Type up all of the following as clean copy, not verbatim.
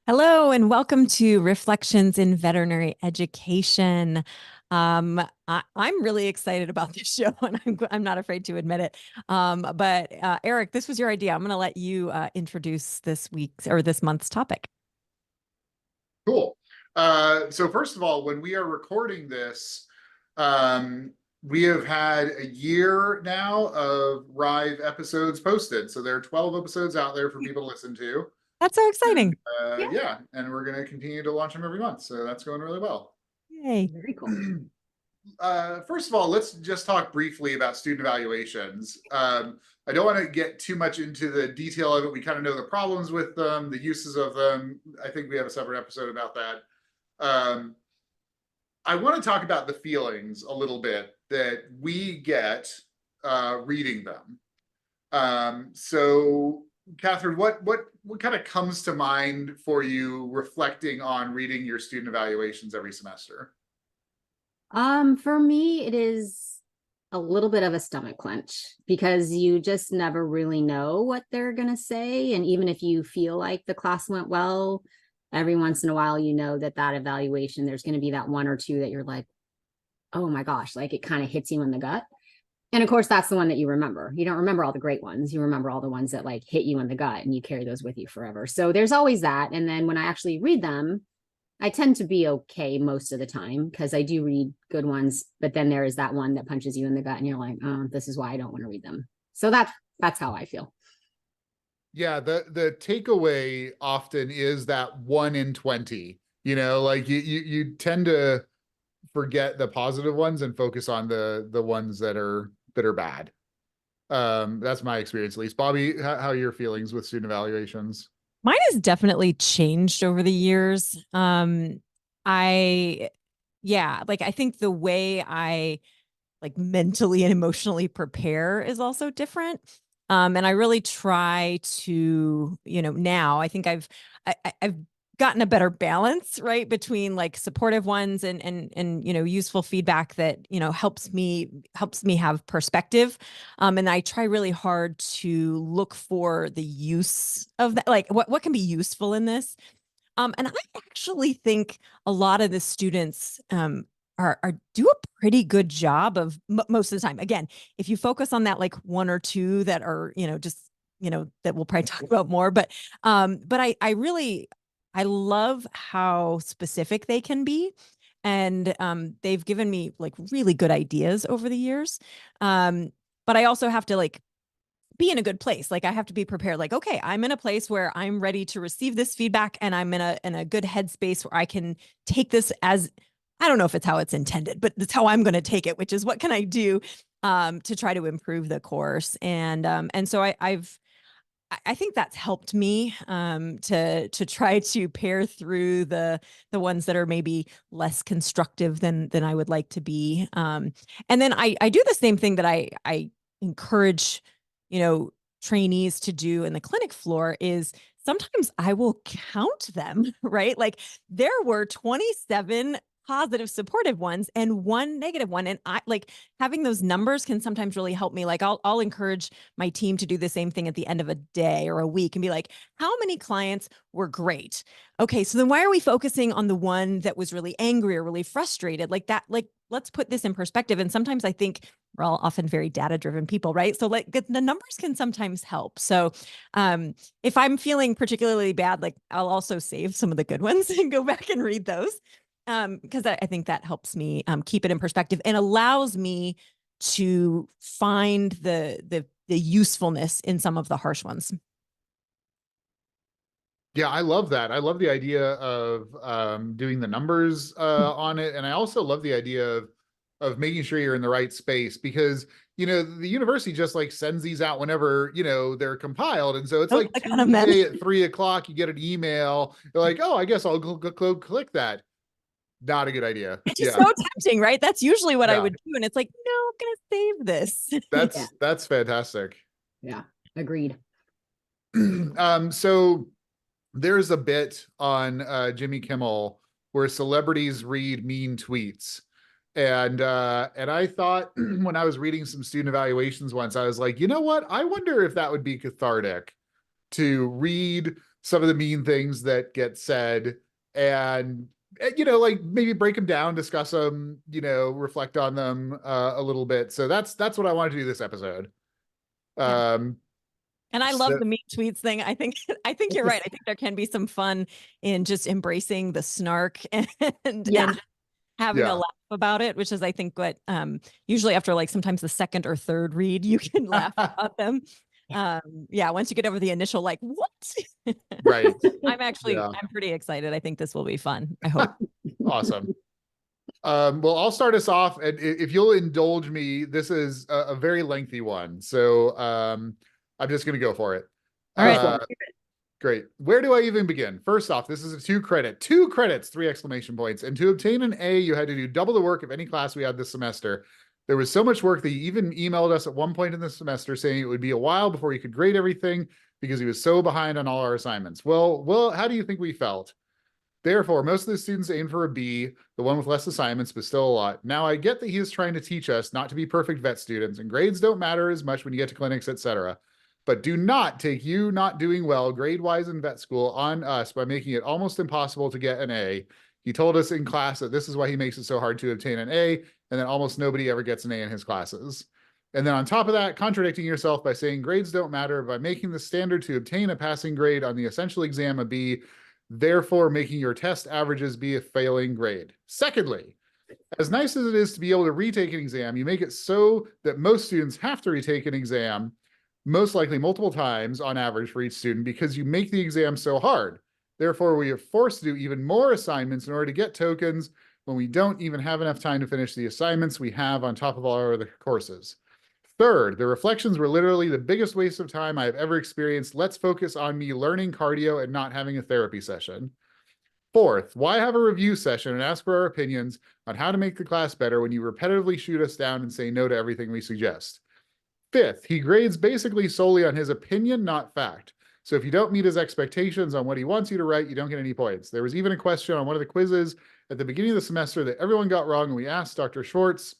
Hello and welcome to Reflections in Veterinary Education. I'm really excited about this show, and I'm not afraid to admit it. But Eric, this was your idea. I'm going to let you introduce this week's or this month's topic. Cool. So first of all, when we are recording this, we have had a year now of Rive episodes posted. So there are 12 episodes out there for people to listen to. That's so And exciting. Yeah, yeah, and we're going to continue to launch them every month. So that's going really well. Yay. very cool. First of all, let's just talk briefly about student evaluations. I don't want to get too much into the detail of it. We kind of know the problems with them, the uses of them. I think we have a separate episode about that. I want to talk about the feelings a little bit that we get reading them. So, Catherine, what kind of comes to mind for you reflecting on reading your student evaluations every semester? For me, it is a little bit of a stomach clench because you just never really know what they're going to say. And even if you feel like the class went well, every once in a while, you know that evaluation, there's going to be that one or two that you're like, oh my gosh, like it kind of hits you in the gut. And of course, that's the one that you remember. You don't remember all the great ones. You remember all the ones that like hit you in the gut and you carry those with you forever. So there's always that. And then when I actually read them, I tend to be okay most of the time because I do read good ones, but then there is that one that punches you in the gut and you're like, oh, this is why I don't want to read them. So that's how I feel. Yeah, the takeaway often is that 1 in 20. Like you tend to forget the positive ones and focus on the ones that are bad. That's my experience, at least. Bobby, how are your feelings with student evaluations? Mine has definitely changed over the years. I, yeah, like I think the way I like mentally and emotionally prepare is also different. And I really try to, now I think I've gotten a better balance, right, between like supportive ones and useful feedback that helps me have perspective. And I try really hard to look for the use of that, like what can be useful in this. And I actually think a lot of the students are do a pretty good job of most of the time. Again, if you focus on that like one or two that are, just, that we'll probably talk about more, but I love how specific they can be. And they've given me like really good ideas over the years. But I also have to like be in a good place. Like I have to be prepared. Like, okay, I'm in a place where I'm ready to receive this feedback and I'm in a good headspace where I can take this as, I don't know if it's how it's intended, but that's how I'm going to take it, which is what can I do to try to improve the course. And so I think that's helped me to try to pair through the ones that are maybe less constructive than I would like to be. And then I do the same thing that I encourage, trainees to do in the clinic floor is sometimes I will count them, right? Like there were 27 positive supportive ones and one negative one. And I like having those numbers can sometimes really help me. Like I'll encourage my team to do the same thing at the end of a day or a week and be like, how many clients were great? Okay, so then why are we focusing on the one that was really angry or really frustrated? Like that, like let's put this in perspective. And sometimes I think we're all often very data driven people, right? So like the numbers can sometimes help. So if I'm feeling particularly bad, like I'll also save some of the good ones and go back and read those. Because I think that helps me keep it in perspective and allows me to find the usefulness in some of the harsh ones. Yeah, I love that. I love the idea of doing the numbers on it, and I also love the idea of making sure you're in the right space because the university just like sends these out whenever they're compiled, and so it's Oh, like I got them then. Tuesday at 3 o'clock. You get an email. You're like, oh, I guess I'll go click that. Not a good idea. It's just Yeah, so tempting, right? That's usually what I yeah, would do. And it's like, no, I'm going to save this. Yeah. that's fantastic. Yeah. Agreed. So there's a bit on Jimmy Kimmel where celebrities read mean tweets. And I thought when I was reading some student evaluations once, I was like, you know what? I wonder if that would be cathartic to read some of the mean things that get said, and you know, like maybe break them down, discuss them, you know, reflect on them a little bit. So that's what I wanted to do this episode. Yeah. Um, And I love so- the mean tweets thing. I think you're right. I think there can be some fun in just embracing the snark and Yeah. having Yeah. a laugh about it, which is I think what usually after like sometimes the second or third read, you can laugh about them. Yeah, once you get over the initial like, what? Right. I'm pretty excited. I think this will be fun. I hope. Awesome. Well, I'll start us off, and if you'll indulge me, this is a very lengthy one, so I'm just going to go for it. All right. Great. Where do I even begin? First off, this is a 2 credits, 3 exclamation points. And to obtain an A, you had to do double the work of any class we had this semester. There was so much work that he even emailed us at one point in the semester saying it would be a while before he could grade everything because he was so behind on all our assignments. Well, how do you think we felt? Therefore, most of the students aim for a B, the one with less assignments, but still a lot. Now, I get that he is trying to teach us not to be perfect vet students, and grades don't matter as much when you get to clinics, etc. But do not take you not doing well grade-wise in vet school on us by making it almost impossible to get an A. He told us in class that this is why he makes it so hard to obtain an A, and that almost nobody ever gets an A in his classes. And then on top of that, contradicting yourself by saying grades don't matter by making the standard to obtain a passing grade on the essential exam a B, therefore making your test averages be a failing grade. Secondly, as nice as it is to be able to retake an exam, you make it so that most students have to retake an exam, most likely multiple times on average for each student, because you make the exam so hard. Therefore, we are forced to do even more assignments in order to get tokens when we don't even have enough time to finish the assignments we have on top of all our other courses. Third, the reflections were literally the biggest waste of time I've ever experienced. Let's focus on me learning cardio and not having a therapy session. Fourth, why have a review session and ask for our opinions on how to make the class better when you repetitively shoot us down and say no to everything we suggest? Fifth, he grades basically solely on his opinion, not fact. So if you don't meet his expectations on what he wants you to write, you don't get any points. There was even a question on one of the quizzes at the beginning of the semester that everyone got wrong, and we asked Dr. Schwartz,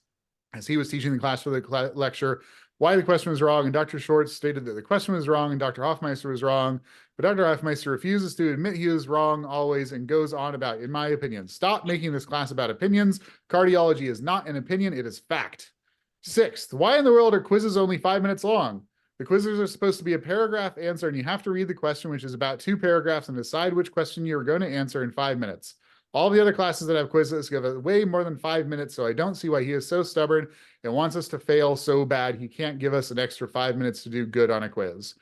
as he was teaching the class for the lecture, why the question was wrong, and Dr. Schwartz stated that the question was wrong and Dr. Hoffmeister was wrong, but Dr. Hoffmeister refuses to admit he was wrong always and goes on about, in my opinion, stop making this class about opinions. Cardiology is not an opinion, it is fact. Sixth, why in the world are quizzes only 5 minutes long? The quizzes are supposed to be a paragraph answer, and you have to read the question, which is about 2 paragraphs, and decide which question you're going to answer in 5 minutes. All the other classes that have quizzes give it way more than 5 minutes, so I don't see why he is so stubborn and wants us to fail so bad he can't give us an extra 5 minutes to do good on a quiz.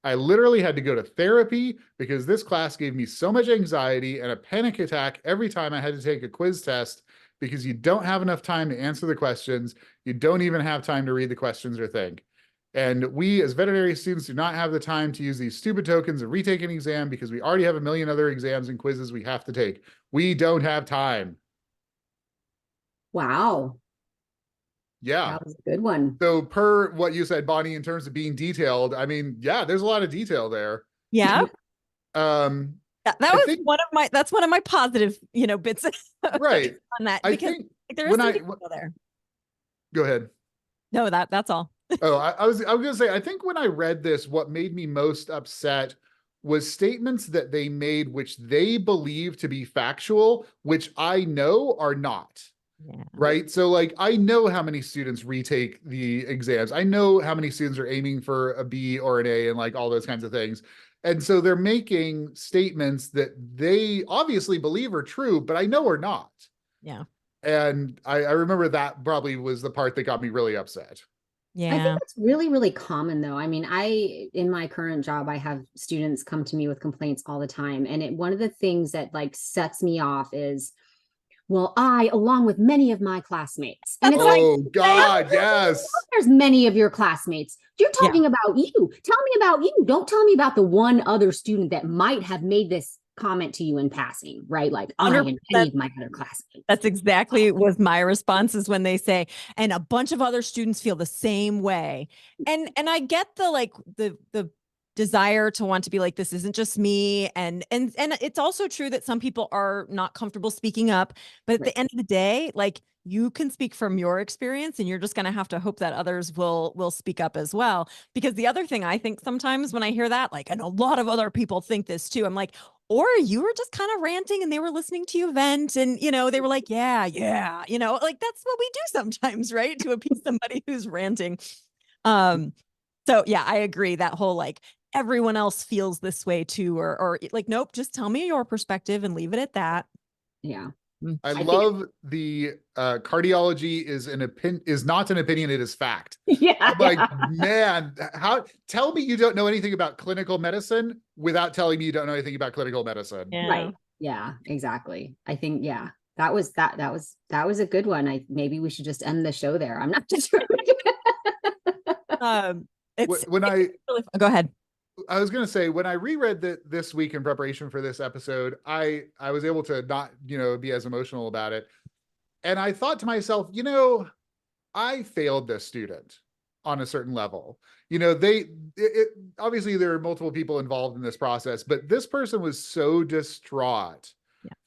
I literally had to go to therapy because this class gave me so much anxiety and a panic attack every time I had to take a quiz test, because you don't have enough time to answer the questions. You don't even have time to read the questions or think. And we as veterinary students do not have the time to use these stupid tokens and retake an exam because we already have a million other exams and quizzes we have to take. We don't have time. Wow. Yeah. That was a good one. So per what you said, Bonnie, in terms of being detailed, I mean, yeah, there's a lot of detail there. Yeah. That was that's one of my positive, bits right on that. I Because think there is some detail there. Go ahead. No, that's all. Oh, I was gonna say, I think when I read this, what made me most upset was statements that they made, which they believe to be factual, which I know are not. Yeah. Right. So like, I know how many students retake the exams. I know how many students are aiming for a B or an A and like all those kinds of things. And so they're making statements that they obviously believe are true, but I know are not. Yeah. And I remember that probably was the part that got me really upset. Yeah. I think that's really, really common though. I mean, in my current job, I have students come to me with complaints all the time. And one of the things that like sets me off is, well, I, along with many of my classmates, and it's God, yes. There's many of your classmates. You're talking about you. Tell me about you. Don't tell me about the one other student that might have made this comment to you in passing, right? Like I and many of my other classmates. That's exactly was my response, is when they say, and a bunch of other students feel the same way. And I get the desire to want to be like, this isn't just me. And it's also true that some people are not comfortable speaking up, but at the end of the day, like, you can speak from your experience, and you're just going to have to hope that others will speak up as well. Because the other thing I think sometimes when I hear that, like, and a lot of other people think this too, I'm like, or you were just kind of ranting and they were listening to you vent, and, you know, they were like, yeah, you know, like that's what we do sometimes, right? To appease somebody who's ranting. So yeah, I agree, that whole like everyone else feels this way too, or like, nope, just tell me your perspective and leave it at that. Yeah. I think- love the cardiology is not an opinion, it is fact. Yeah. I'm like, man, tell me you don't know anything about clinical medicine without telling me you don't know anything about clinical medicine. Yeah. Right. Yeah, exactly. I think, yeah, that was a good one. Maybe we should just end the show there. I'm not just It's When really fun. Go ahead. I was going to say, when I reread that this week in preparation for this episode, I was able to not, be as emotional about it. And I thought to myself, I failed this student on a certain level. Obviously there are multiple people involved in this process, but this person was so distraught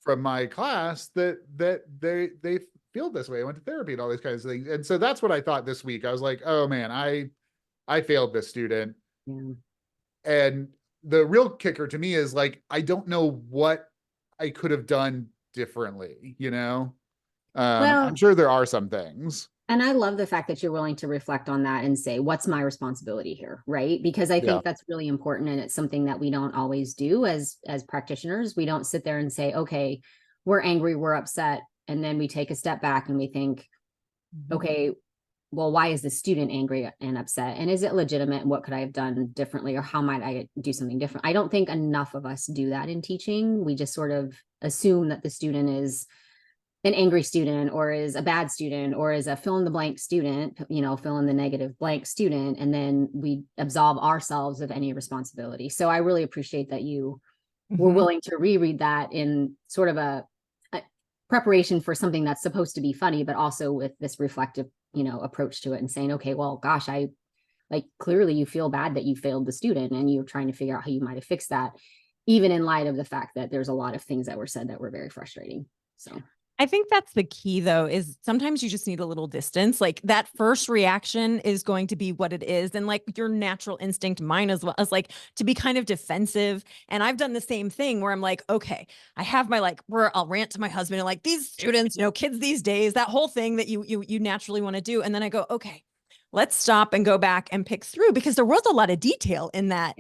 from my class that they feel this way. I went to therapy and all these kinds of things. And so that's what I thought this week. I was like, oh man, I failed this student. Yeah. And the real kicker to me is like, I don't know what I could have done differently, I'm sure there are some things. And I love the fact that you're willing to reflect on that and say, what's my responsibility here? Right. Because I think that's really important. And it's something that we don't always do as practitioners. We don't sit there and say, okay, we're angry, we're upset. And then we take a step back and we think, okay, well, why is the student angry and upset? And is it legitimate? What could I have done differently? Or how might I do something different? I don't think enough of us do that in teaching. We just sort of assume that the student is an angry student, or is a bad student, or is a fill in the blank student, fill in the negative blank student. And then we absolve ourselves of any responsibility. So I really appreciate that you were willing to reread that in sort of a preparation for something that's supposed to be funny, but also with this reflective approach to it, and saying, okay, well, gosh, clearly you feel bad that you failed the student, and you're trying to figure out how you might have fixed that, even in light of the fact that there's a lot of things that were said that were very frustrating. So I think that's the key, though, is sometimes you just need a little distance. Like that first reaction is going to be what it is. And like your natural instinct, mine as well, as like to be kind of defensive. And I've done the same thing where I'm like, okay, I have my where I'll rant to my husband and like these students, kids these days, that whole thing that you naturally want to do. And then I go, okay, let's stop and go back and pick through, because there was a lot of detail in that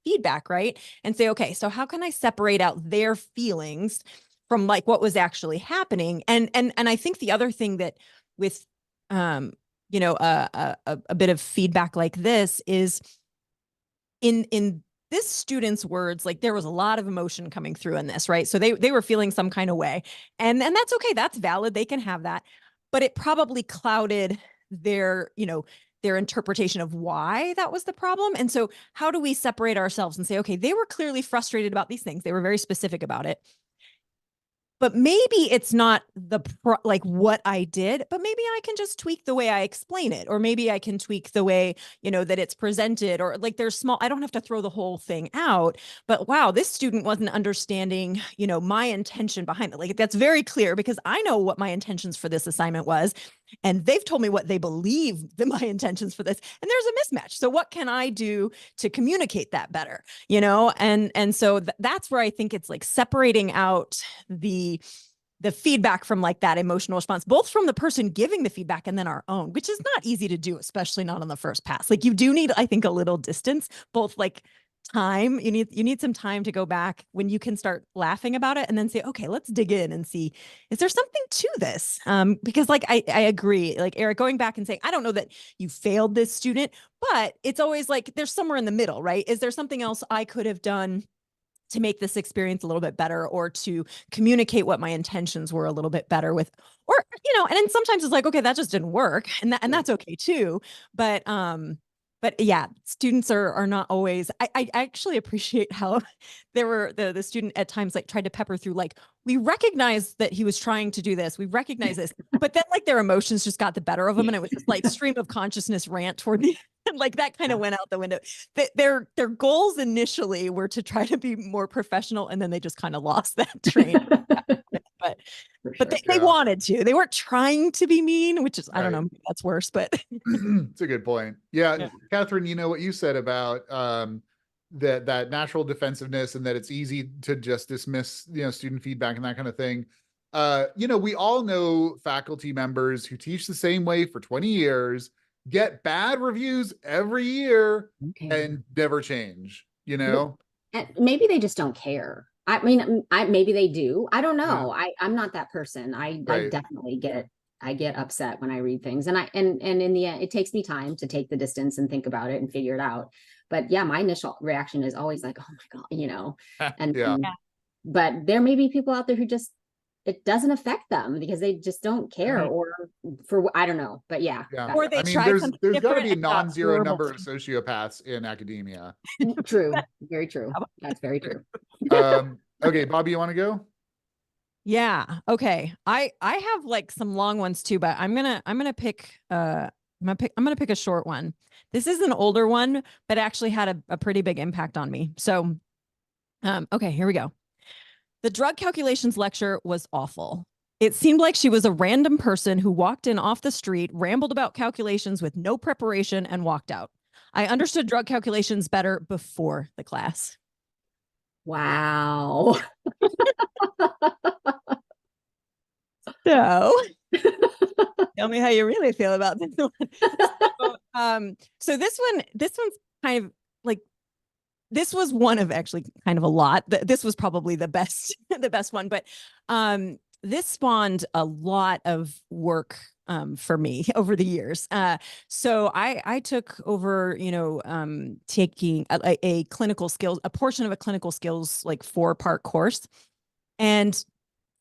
feedback, right? And say, okay, so how can I separate out their feelings from like what was actually happening? And I think the other thing that with a bit of feedback like this is in this student's words, like there was a lot of emotion coming through in this, right? So they were feeling some kind of way, and that's okay, that's valid, they can have that, but it probably clouded their interpretation of why that was the problem. And so how do we separate ourselves and say, okay, they were clearly frustrated about these things, they were very specific about it, but maybe it's not what I did, but maybe I can just tweak the way I explain it, or maybe I can tweak the way, that it's presented, or like there's I don't have to throw the whole thing out, but wow, this student wasn't understanding, my intention behind it. Like that's very clear, because I know what my intentions for this assignment was, and they've told me what they believe that my intentions for this, and there's a mismatch. So what can I do to communicate that better? And so that's where I think it's like separating out the feedback from like that emotional response, both from the person giving the feedback and then our own, which is not easy to do, especially not on the first pass. Like you do need, I think, a little distance, both like time. You need some time to go back when you can start laughing about it, and then say, okay, let's dig in and see, is there something to this? Because like I agree, like Eric, going back and saying, I don't know that you failed this student, but it's always like there's somewhere in the middle, right? Is there something else I could have done to make this experience a little bit better, or to communicate what my intentions were a little bit better with, or and then sometimes it's like, okay, that just didn't work, and that's okay too. But yeah, students are not always, I actually appreciate how there were the student at times like tried to pepper through, like, we recognize that he was trying to do this, we recognize this, but then like their emotions just got the better of them, and it was this like stream of consciousness rant toward the end, like that kind of went out the window. Their goals initially were to try to be more professional, and then they just kind of lost that train. but For but sure. they Yeah. wanted to. They weren't trying to be mean, which is, I don't Right. know, maybe that's worse, but It's a good point. Yeah, Yeah. Catherine, you know what you said about that natural defensiveness and that it's easy to just dismiss, student feedback and that kind of thing. We all know faculty members who teach the same way for 20 years, get bad reviews every year Okay. and never change, you know? And maybe they just don't care. I mean, maybe they do. I don't know. I'm not that person. I Right. definitely get upset when I read things, and and in the end, it takes me time to take the distance and think about it and figure it out. But yeah, my initial reaction is always like, oh my God, and Yeah. but there may be people out there who just, it doesn't affect them because they just don't care, Right. or I don't know. But yeah, Yeah. Or they I mean, tried something there's got to different be a and got non-zero horrible number of feedback. sociopaths in academia. true, very true. That's very true. Okay, Bobby, you want to go? Yeah. Okay. I have like some long ones too, but I'm gonna pick I'm gonna pick a short one. This is an older one, but actually had a pretty big impact on me. So okay, here we go. The drug calculations lecture was awful. It seemed like she was a random person who walked in off the street, rambled about calculations with no preparation, and walked out. I understood drug calculations better before the class. Wow. So tell me how you really feel about this one. So this one's kind of like, this was one of actually kind of a lot. This was probably the best, the best one, but this spawned a lot of work for me over the years. So I took over, taking a clinical skills, a portion of a clinical skills, like 4-part course, and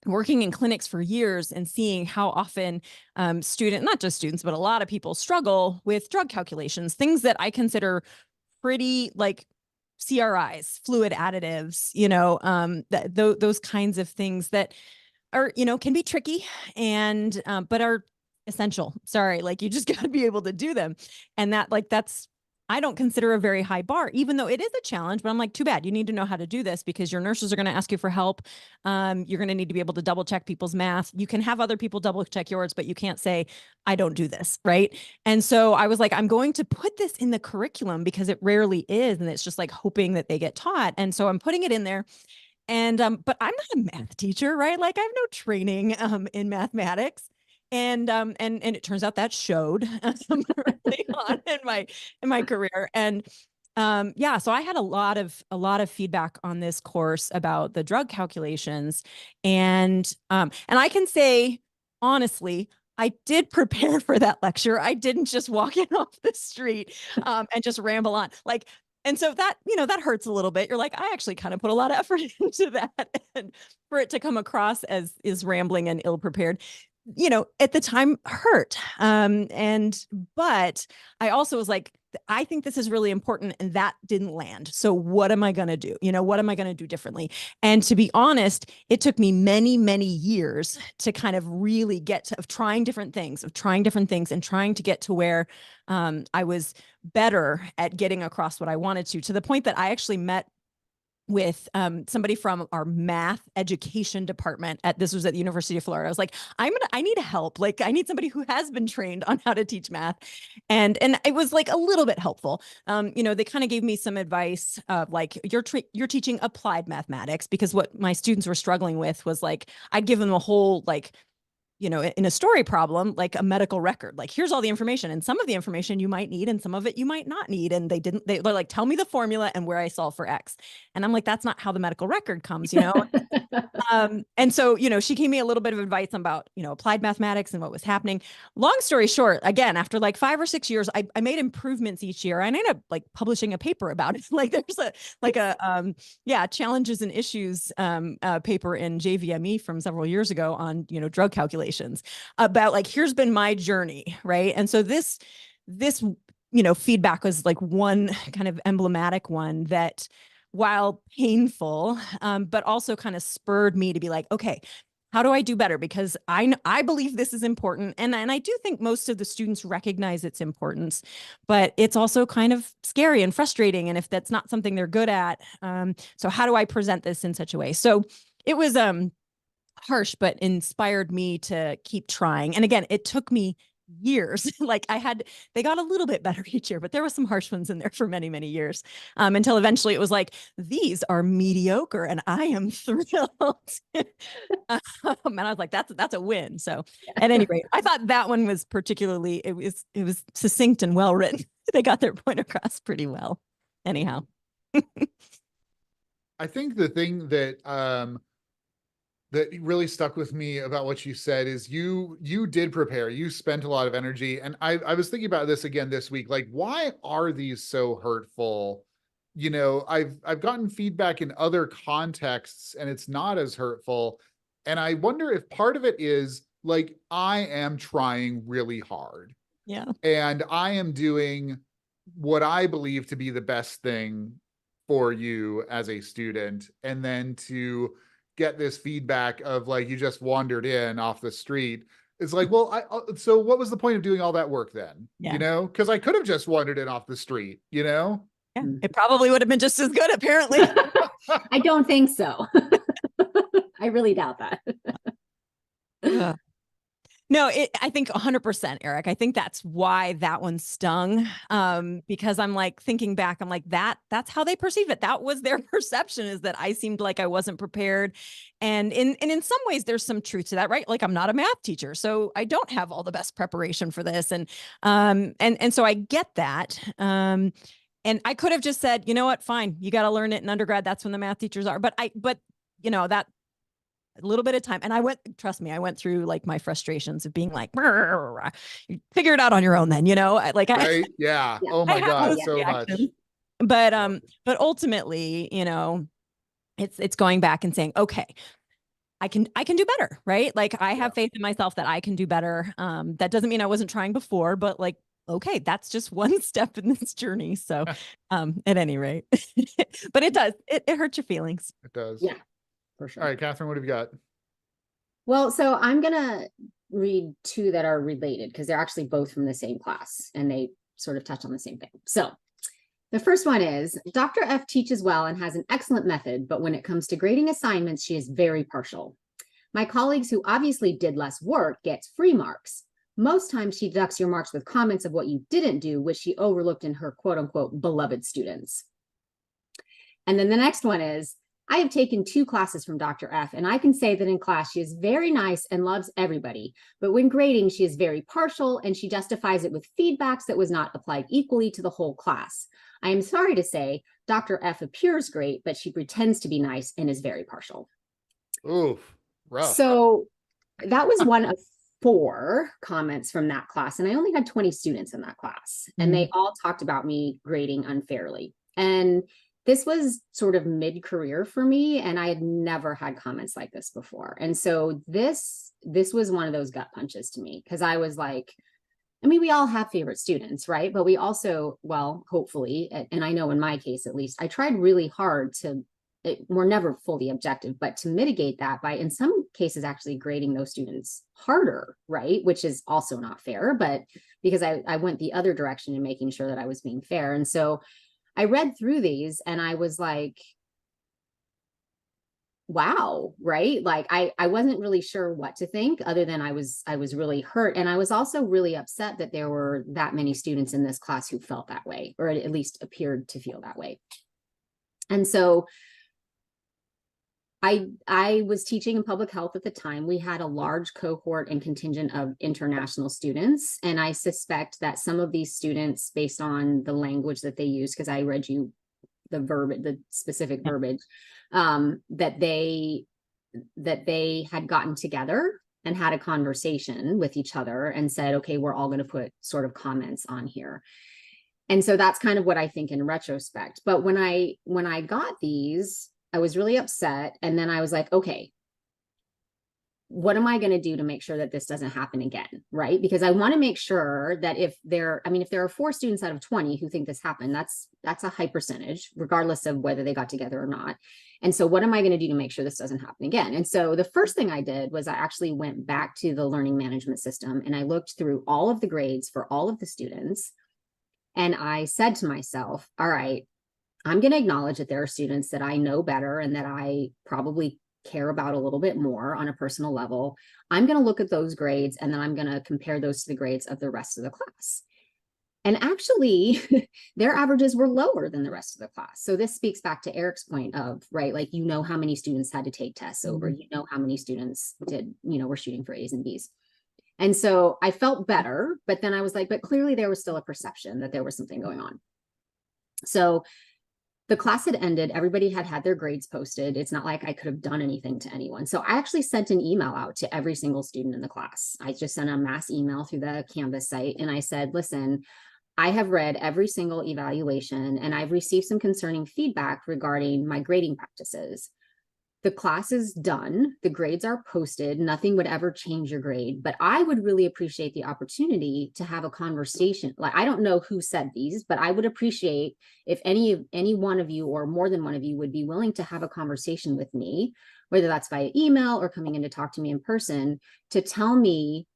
working in clinics for years and seeing how often not just students, but a lot of people struggle with drug calculations, things that I consider pretty like CRIs, fluid additives, those kinds of things that are, can be tricky and, but are essential. Sorry. Like you just got to be able to do them. And I don't consider a very high bar, even though it is a challenge, but I'm like, too bad. You need to know how to do this because your nurses are going to ask you for help. You're going to need to be able to double check people's math. You can have other people double check yours, but you can't say, I don't do this. Right. And so I was like, I'm going to put this in the curriculum because it rarely is. And it's just like hoping that they get taught. And so I'm putting it in there. And, but I'm not a math teacher, right? Like I have no training, in mathematics. And it turns out that showed early on in my career. And, yeah, so I had a lot of feedback on this course about the drug calculations. And I can say, honestly, I did prepare for that lecture. I didn't just walk in off the street, and just ramble on. Like, and so that, that hurts a little bit. You're like, I actually kind of put a lot of effort into that, and for it to come across as is rambling and ill prepared, at the time hurt. But I also was like, I think this is really important, and that didn't land. So what am I going to do? What am I going to do differently? And to be honest, it took me many, many years to kind of really get of trying different things and trying to get to where I was better at getting across what I wanted to the point that I actually met with somebody from our math education department this was at the University of Florida. I was like, I need help. Like I need somebody who has been trained on how to teach math. And it was like a little bit helpful. They kind of gave me some advice of like, you're teaching applied mathematics, because what my students were struggling with was like, I'd give them a whole, like, in a story problem, like a medical record, like here's all the information, and some of the information you might need and some of it you might not need. And they're like, tell me the formula and where I solve for X. And I'm like, that's not how the medical record comes, and so, she gave me a little bit of advice about, applied mathematics and what was happening. Long story short, again, after like 5 or 6 years, I made improvements each year, and I ended up like publishing a paper about it. Like there's a challenges and issues paper in JVME from several years ago on, drug calculations, about like, here's been my journey. Right. And so this, feedback was like one kind of emblematic one that, while painful, but also kind of spurred me to be like, okay, how do I do better? Because I believe this is important. And I do think most of the students recognize its importance, but it's also kind of scary and frustrating. And if that's not something they're good at, so how do I present this in such a way? So it was, harsh, but inspired me to keep trying. And again, it took me years. Like they got a little bit better each year, but there was some harsh ones in there for many, many years, until eventually it was like, these are mediocre and I am thrilled. And I was like, that's a win. So at any rate, I thought that one was particularly, it was succinct and well written. They got their point across pretty well. Anyhow. I think the thing that that really stuck with me about what you said is you did prepare. You spent a lot of energy, and I was thinking about this again this week. Like, why are these so hurtful? You know, I've gotten feedback in other contexts, and it's not as hurtful. And I wonder if part of it is like I am trying really hard. Yeah. And I am doing what I believe to be the best thing for you as a student, and then to get this feedback of like you just wandered in off the street, it's like, well, so what was the point of doing all that work then? Yeah. You know, because I could have just wandered in off the street, you know. Yeah, it probably would have been just as good, apparently. I don't think so. I really doubt that. No, I think 100%, Eric. I think that's why that one stung. Because I'm like thinking back, I'm like, that's how they perceive it. That was their perception, is that I seemed like I wasn't prepared. And in some ways there's some truth to that, right? Like, I'm not a math teacher, so I don't have all the best preparation for this. And so I get that. And I could have just said, you know what, fine, you got to learn it in undergrad. That's when the math teachers are. But you know, that a little bit of time. And trust me, I went through like my frustrations of being like, you figure it out on your own then, you know, Right? Yeah. Oh my God, so reactions. much. But ultimately, you know, it's going back and saying, okay, I can do better, right? Like, I have faith in myself that I can do better. That doesn't mean I wasn't trying before, but like, okay, that's just one step in this journey. So, at any rate, but it hurts your feelings. It does. Yeah, for sure. All right, Catherine, what have you got? Well, so I'm going to read two that are related because they're actually both from the same class and they sort of touch on the same thing. So the first one is, Dr. F teaches well and has an excellent method, but when it comes to grading assignments, she is very partial. My colleagues who obviously did less work gets free marks. Most times she deducts your marks with comments of what you didn't do, which she overlooked in her quote unquote beloved students. And then the next one is, I have taken 2 classes from Dr. F, and I can say that in class she is very nice and loves everybody. But when grading, she is very partial, and she justifies it with feedbacks that was not applied equally to the whole class. I am sorry to say, Dr. F appears great, but she pretends to be nice and is very partial. Oof, rough. So that was one of 4 comments from that class, and I only had 20 students in that class, and they all talked about me grading unfairly. And this was sort of mid-career for me, and I had never had comments like this before. And so this was one of those gut punches to me, because I was like, I mean, we all have favorite students, right? But we also, well, hopefully, and I know in my case at least, I tried really hard we're never fully objective, but to mitigate that by, in some cases, actually grading those students harder, right? Which is also not fair, but because I went the other direction in making sure that I was being fair. And so I read through these and I was like, wow, right? Like I wasn't really sure what to think, other than I was really hurt. And I was also really upset that there were that many students in this class who felt that way, or at least appeared to feel that way. And so I was teaching in public health at the time. We had a large cohort and contingent of international students. And I suspect that some of these students, based on the language that they use, because I read you the specific verbiage, that they had gotten together and had a conversation with each other and said, okay, we're all going to put sort of comments on here. And so that's kind of what I think in retrospect. But when I got these, I was really upset. And then I was like, okay, what am I going to do to make sure that this doesn't happen again? Right? Because I want to make sure that if there are 4 students out of 20 who think this happened, that's a high percentage, regardless of whether they got together or not. And so what am I going to do to make sure this doesn't happen again? And so the first thing I did was I actually went back to the learning management system and I looked through all of the grades for all of the students. And I said to myself, all right, I'm going to acknowledge that there are students that I know better and that I probably care about a little bit more on a personal level, I'm going to look at those grades and then I'm going to compare those to the grades of the rest of the class. And actually, their averages were lower than the rest of the class. So this speaks back to Eric's point of, right, like, you know, how many students had to take tests over, you know, how many students did, you know, were shooting for A's and B's. And so I felt better, but then I was like, but clearly there was still a perception that there was something going on. So the class had ended, everybody had had their grades posted. It's not like I could have done anything to anyone. So I actually sent an email out to every single student in the class. I just sent a mass email through the Canvas site. And I said, listen, I have read every single evaluation and I've received some concerning feedback regarding my grading practices. The class is done, the grades are posted, nothing would ever change your grade, but I would really appreciate the opportunity to have a conversation. Like, I don't know who said these, but I would appreciate if any one of you or more than one of you would be willing to have a conversation with me, whether that's via email or coming in to talk to me in person, to tell me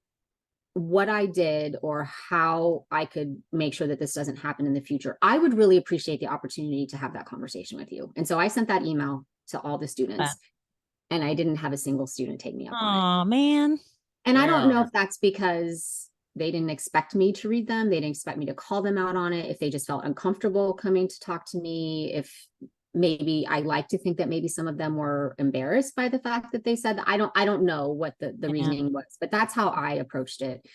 what I did or how I could make sure that this doesn't happen in the future. I would really appreciate the opportunity to have that conversation with you. And so I sent that email to all the students and I didn't have a single student take me up on it. Oh, man. And I don't know Yeah. if that's because they didn't expect me to read them. They didn't expect me to call them out on it. If they just felt uncomfortable coming to talk to me, if maybe I like to think that maybe some of them were embarrassed by the fact that they said that. I don't know what the reasoning was, but that's how I approached it.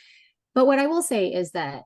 But what I will say is that,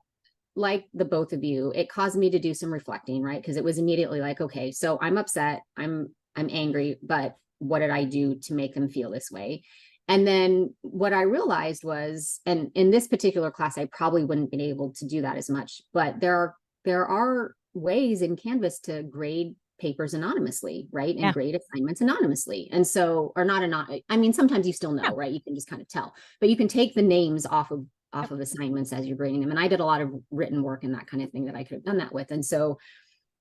like the both of you, it caused me to do some reflecting, right? Because it was immediately like, okay, so I'm upset, I'm angry, but what did I do to make them feel this way? And then what I realized was, and in this particular class, I probably wouldn't been able to do that as much, but there are ways in Canvas to grade papers anonymously, right? And grade assignments anonymously. And so, or not anonymous. I mean, sometimes you still know, right? You can just kind of tell, but you can take the names off of assignments as you're grading them. And I did a lot of written work and that kind of thing that I could have done that with. And so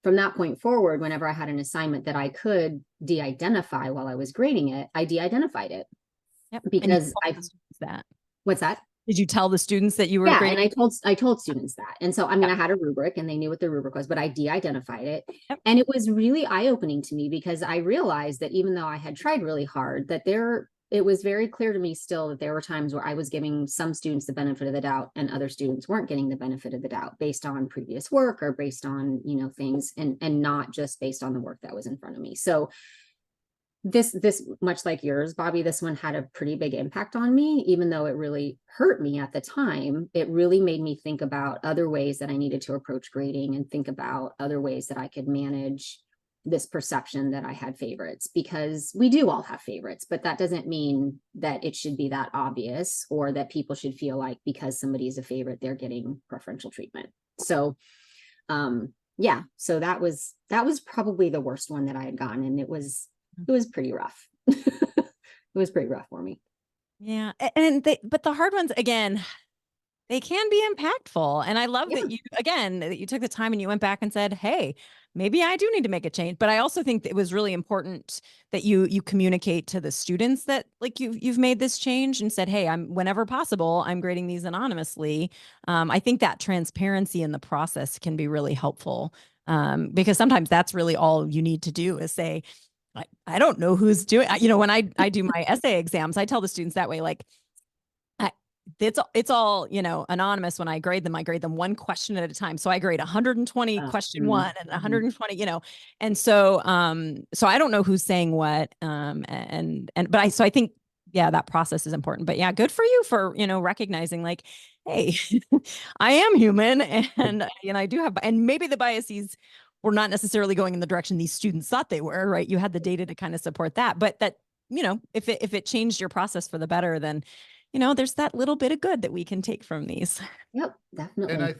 from that point forward, whenever I had an assignment that I could de-identify while I was grading it, I de-identified it. Yep. Because what's that? Did you tell the students that you were grading? And I told students that. And so, I mean, I had a rubric and they knew what the rubric was, but I de-identified it. And it was really eye-opening to me because I realized that even though I had tried really hard, that it was very clear to me still that there were times where I was giving some students the benefit of the doubt and other students weren't getting the benefit of the doubt based on previous work or based on, you know, things and not just based on the work that was in front of me. So this much like yours, Bobby, this one had a pretty big impact on me, even though it really hurt me at the time. It really made me think about other ways that I needed to approach grading and think about other ways that I could manage this perception that I had favorites, because we do all have favorites, but that doesn't mean that it should be that obvious or that people should feel like because somebody's a favorite, they're getting preferential treatment. So, yeah, so that was probably the worst one that I had gotten. And it was pretty rough. It was pretty rough for me. Yeah. But the hard ones, again, they can be impactful. And I love that you took the time and you went back and said, hey, maybe I do need to make a change. But I also think that it was really important that you communicate to the students that like you've made this change and said, hey, whenever possible, I'm grading these anonymously. I think that transparency in the process can be really helpful because sometimes that's really all you need to do is say, I don't know who's doing, you know, when I do my essay exams, I tell the students that way, like, it's all, you know, anonymous. When I grade them one question at a time. So I grade 120 question one and 120, you know, and so, so I don't know who's saying what, so I think, yeah, that process is important, but yeah, good for you for, you know, recognizing like, hey, I am human and, you know, I do have, and maybe the biases were not necessarily going in the direction these students thought they were, right? You had the data to kind of support that, but that, you know, if it changed your process for the better, then, you know, there's that little bit of good that we can take from these. Yep, definitely.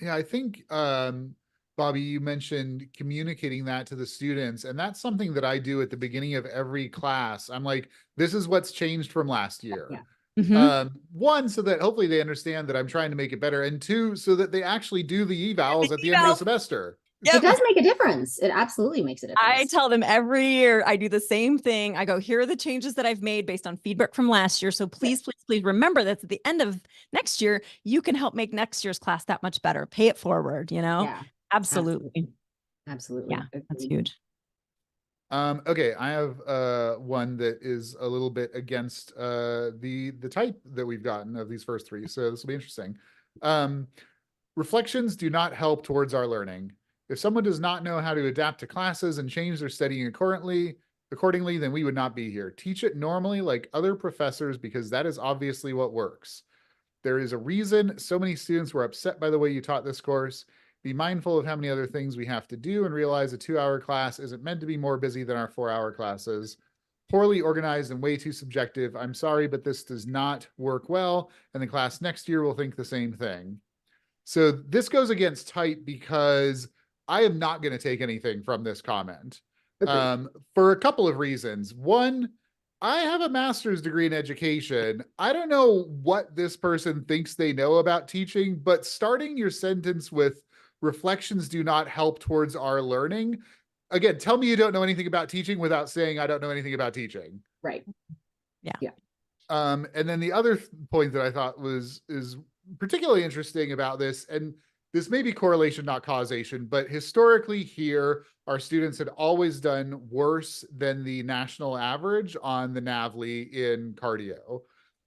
And I think, Bobby, you mentioned communicating that to the students, and that's something that I do at the beginning of every class. I'm like, this is what's changed from last year. Yeah. Mm-hmm. One, so that hopefully they understand that I'm trying to make it better, and two, so that they actually do the evals at the end of the semester. Yep. It does make a difference. It absolutely makes a difference. I tell them every year, I do the same thing. I go, here are the changes that I've made based on feedback from last year. So please remember that at the end of next year, you can help make next year's class that much better. Pay it forward, you know? Yeah, Absolutely. absolutely. Yeah, that's huge. Okay, I have one that is a little bit against the type that we've gotten of these first three, so this will be interesting. Reflections do not help towards our learning. If someone does not know how to adapt to classes and change their studying accordingly, then we would not be here. Teach it normally like other professors, because that is obviously what works. There is a reason so many students were upset by the way you taught this course. Be mindful of how many other things we have to do and realize a 2-hour class isn't meant to be more busy than our 4-hour classes. Poorly organized and way too subjective. I'm sorry, but this does not work well, and the class next year will think the same thing. So this goes against type because I am not going to take anything from this comment for a couple of reasons. One, I have a master's degree in education. I don't know what this person thinks they know about teaching, but starting your sentence with reflections do not help towards our learning. Again, tell me you don't know anything about teaching without saying I don't know anything about teaching. Right. Yeah. And then the other point that I thought is particularly interesting about this, and this may be correlation, not causation, but historically here, our students had always done worse than the national average on the NAVLE in cardio.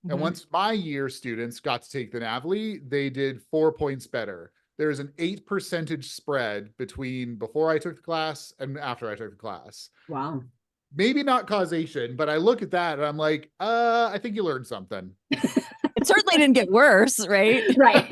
And once my year students got to take the NAVLE, they did 4 points better. There's an 8% spread between before I took the class and after I took the class. Wow. Maybe not causation, but I look at that and I'm like, I think you learned something. It certainly didn't get worse, right? Right.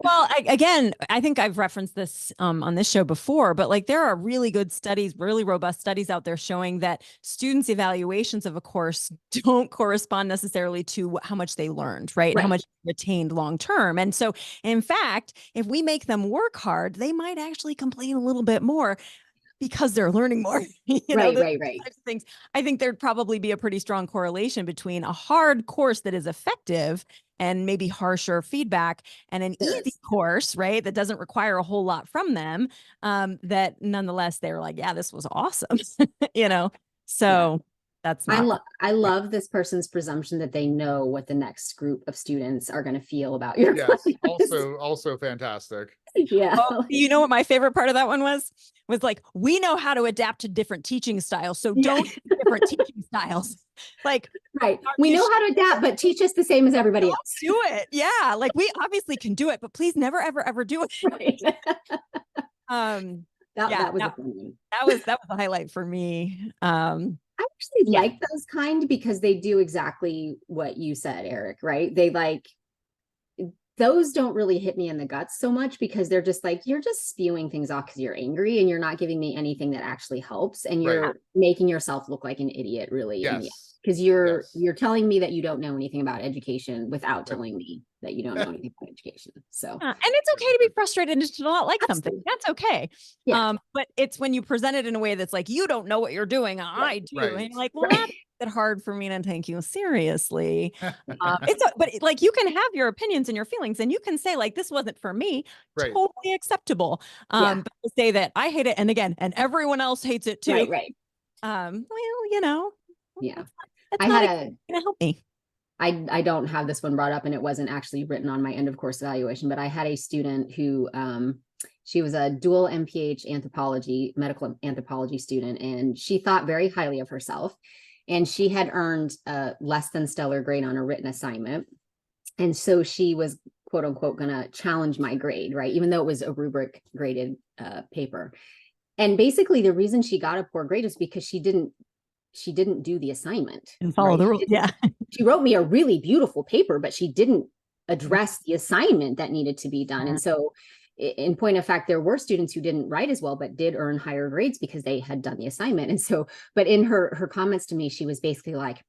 Well, again, I think I've referenced this on this show before, but like there are really good studies, really robust studies out there showing that students' evaluations of a course don't correspond necessarily to how much they learned, right? How much retained long term. And so, in fact, if we make them work hard, they might actually complete a little bit more because they're learning more. Right. Types of things. I think there'd probably be a pretty strong correlation between a hard course that is effective and maybe harsher feedback, and an easy course, right, that doesn't require a whole lot from them, that nonetheless they're like, yeah, this was awesome. So that's not. I love this person's presumption that they know what the next group of students are going to feel about your class. Also fantastic. Yeah. Oh, you know what my favorite part of that one was like, we know how to adapt to different teaching styles, so don't use different teaching styles. Like, right, we know how to adapt, but teach us the same as everybody else. Do it. Yeah, like we obviously can do it, but please never ever do it. Right. That was a highlight for me. I actually like those kind because they do exactly what you said, Eric, right? They like, those don't really hit me in the guts so much because they're just like, you're just spewing things off because you're angry and you're not giving me anything that actually helps. And you're making yourself look like an idiot, really. Yes. Because you're telling me that you don't know anything about education without telling me that you don't know anything about education. So, and it's okay to be frustrated and to not like something. That's okay. Yeah. But it's when you present it in a way that's like, you don't know what you're doing. I do. And you're like, well, that's hard for me to take you seriously. But like, you can have your opinions and your feelings, and you can say like, this wasn't for me. Totally acceptable. But to say that I hate it, and again, and everyone else hates it too. Right. Well, yeah. It's not gonna help me. I don't have this one brought up, and it wasn't actually written on my end of course evaluation, but I had a student who she was a dual MPH medical anthropology student, and she thought very highly of herself, and she had earned a less than stellar grade on a written assignment. And so she was quote unquote gonna challenge my grade, right? Even though it was a rubric graded paper. And basically the reason she got a poor grade is because she didn't do the assignment and follow the rules. Yeah. She wrote me a really beautiful paper, but she didn't address the assignment that needed to be done. And so in point of fact, there were students who didn't write as well, but did earn higher grades because they had done the assignment. And so, but in her comments to me, she was basically like,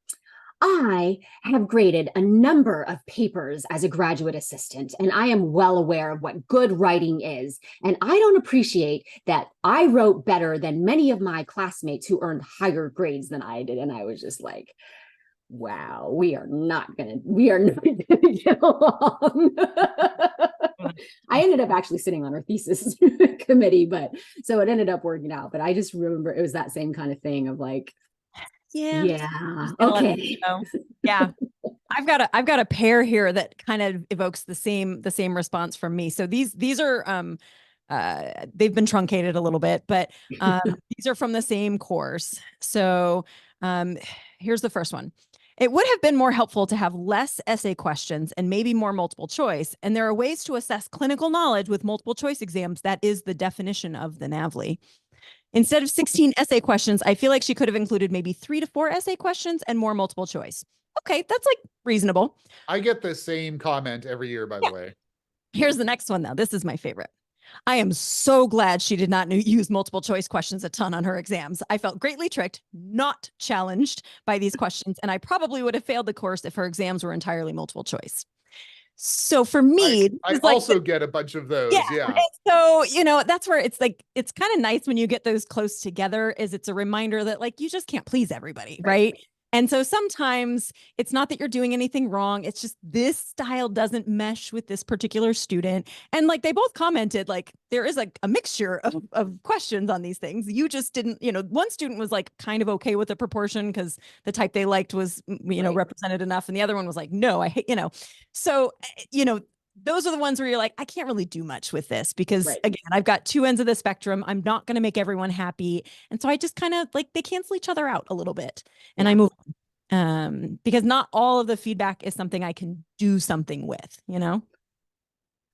I have graded a number of papers as a graduate assistant, and I am well aware of what good writing is. And I don't appreciate that I wrote better than many of my classmates who earned higher grades than I did. And I was just like, wow, we are not gonna get along. I ended up actually sitting on her thesis committee, but so it ended up working out. But I just remember it was that same kind of thing of like, okay. Yeah. I've got a pair here that kind of evokes the same response from me. So these are they've been truncated a little bit, but these are from the same course. So here's the first one. It would have been more helpful to have less essay questions and maybe more multiple choice. And there are ways to assess clinical knowledge with multiple choice exams. That is the definition of the NAVLE. Instead of 16 essay questions, I feel like she could have included maybe 3 to 4 essay questions and more multiple choice. Okay, that's like reasonable. I get the same comment every year, by the way. Here's the next one, though. This is my favorite. I am so glad she did not use multiple choice questions a ton on her exams. I felt greatly tricked, not challenged by these questions, and I probably would have failed the course if her exams were entirely multiple choice. So for me, I also get a bunch of those. Yeah. And so, you know, that's where it's like, it's kind of nice when you get those close together, is it's a reminder that like, you just can't please everybody. Right. And so sometimes it's not that you're doing anything wrong. It's just this style doesn't mesh with this particular student. And like they both commented, like there is a mixture of questions on these things. You just didn't, you know, one student was like kind of okay with the proportion because the type they liked was, you know, represented enough. And the other one was like, no, I hate, you know, so, you know, those are the ones where you're like, I can't really do much with this because again, I've got two ends of the spectrum. I'm not going to make everyone happy. And so I just kind of like, they cancel each other out a little bit and I move on. Because not all of the feedback is something I can do something with, you know?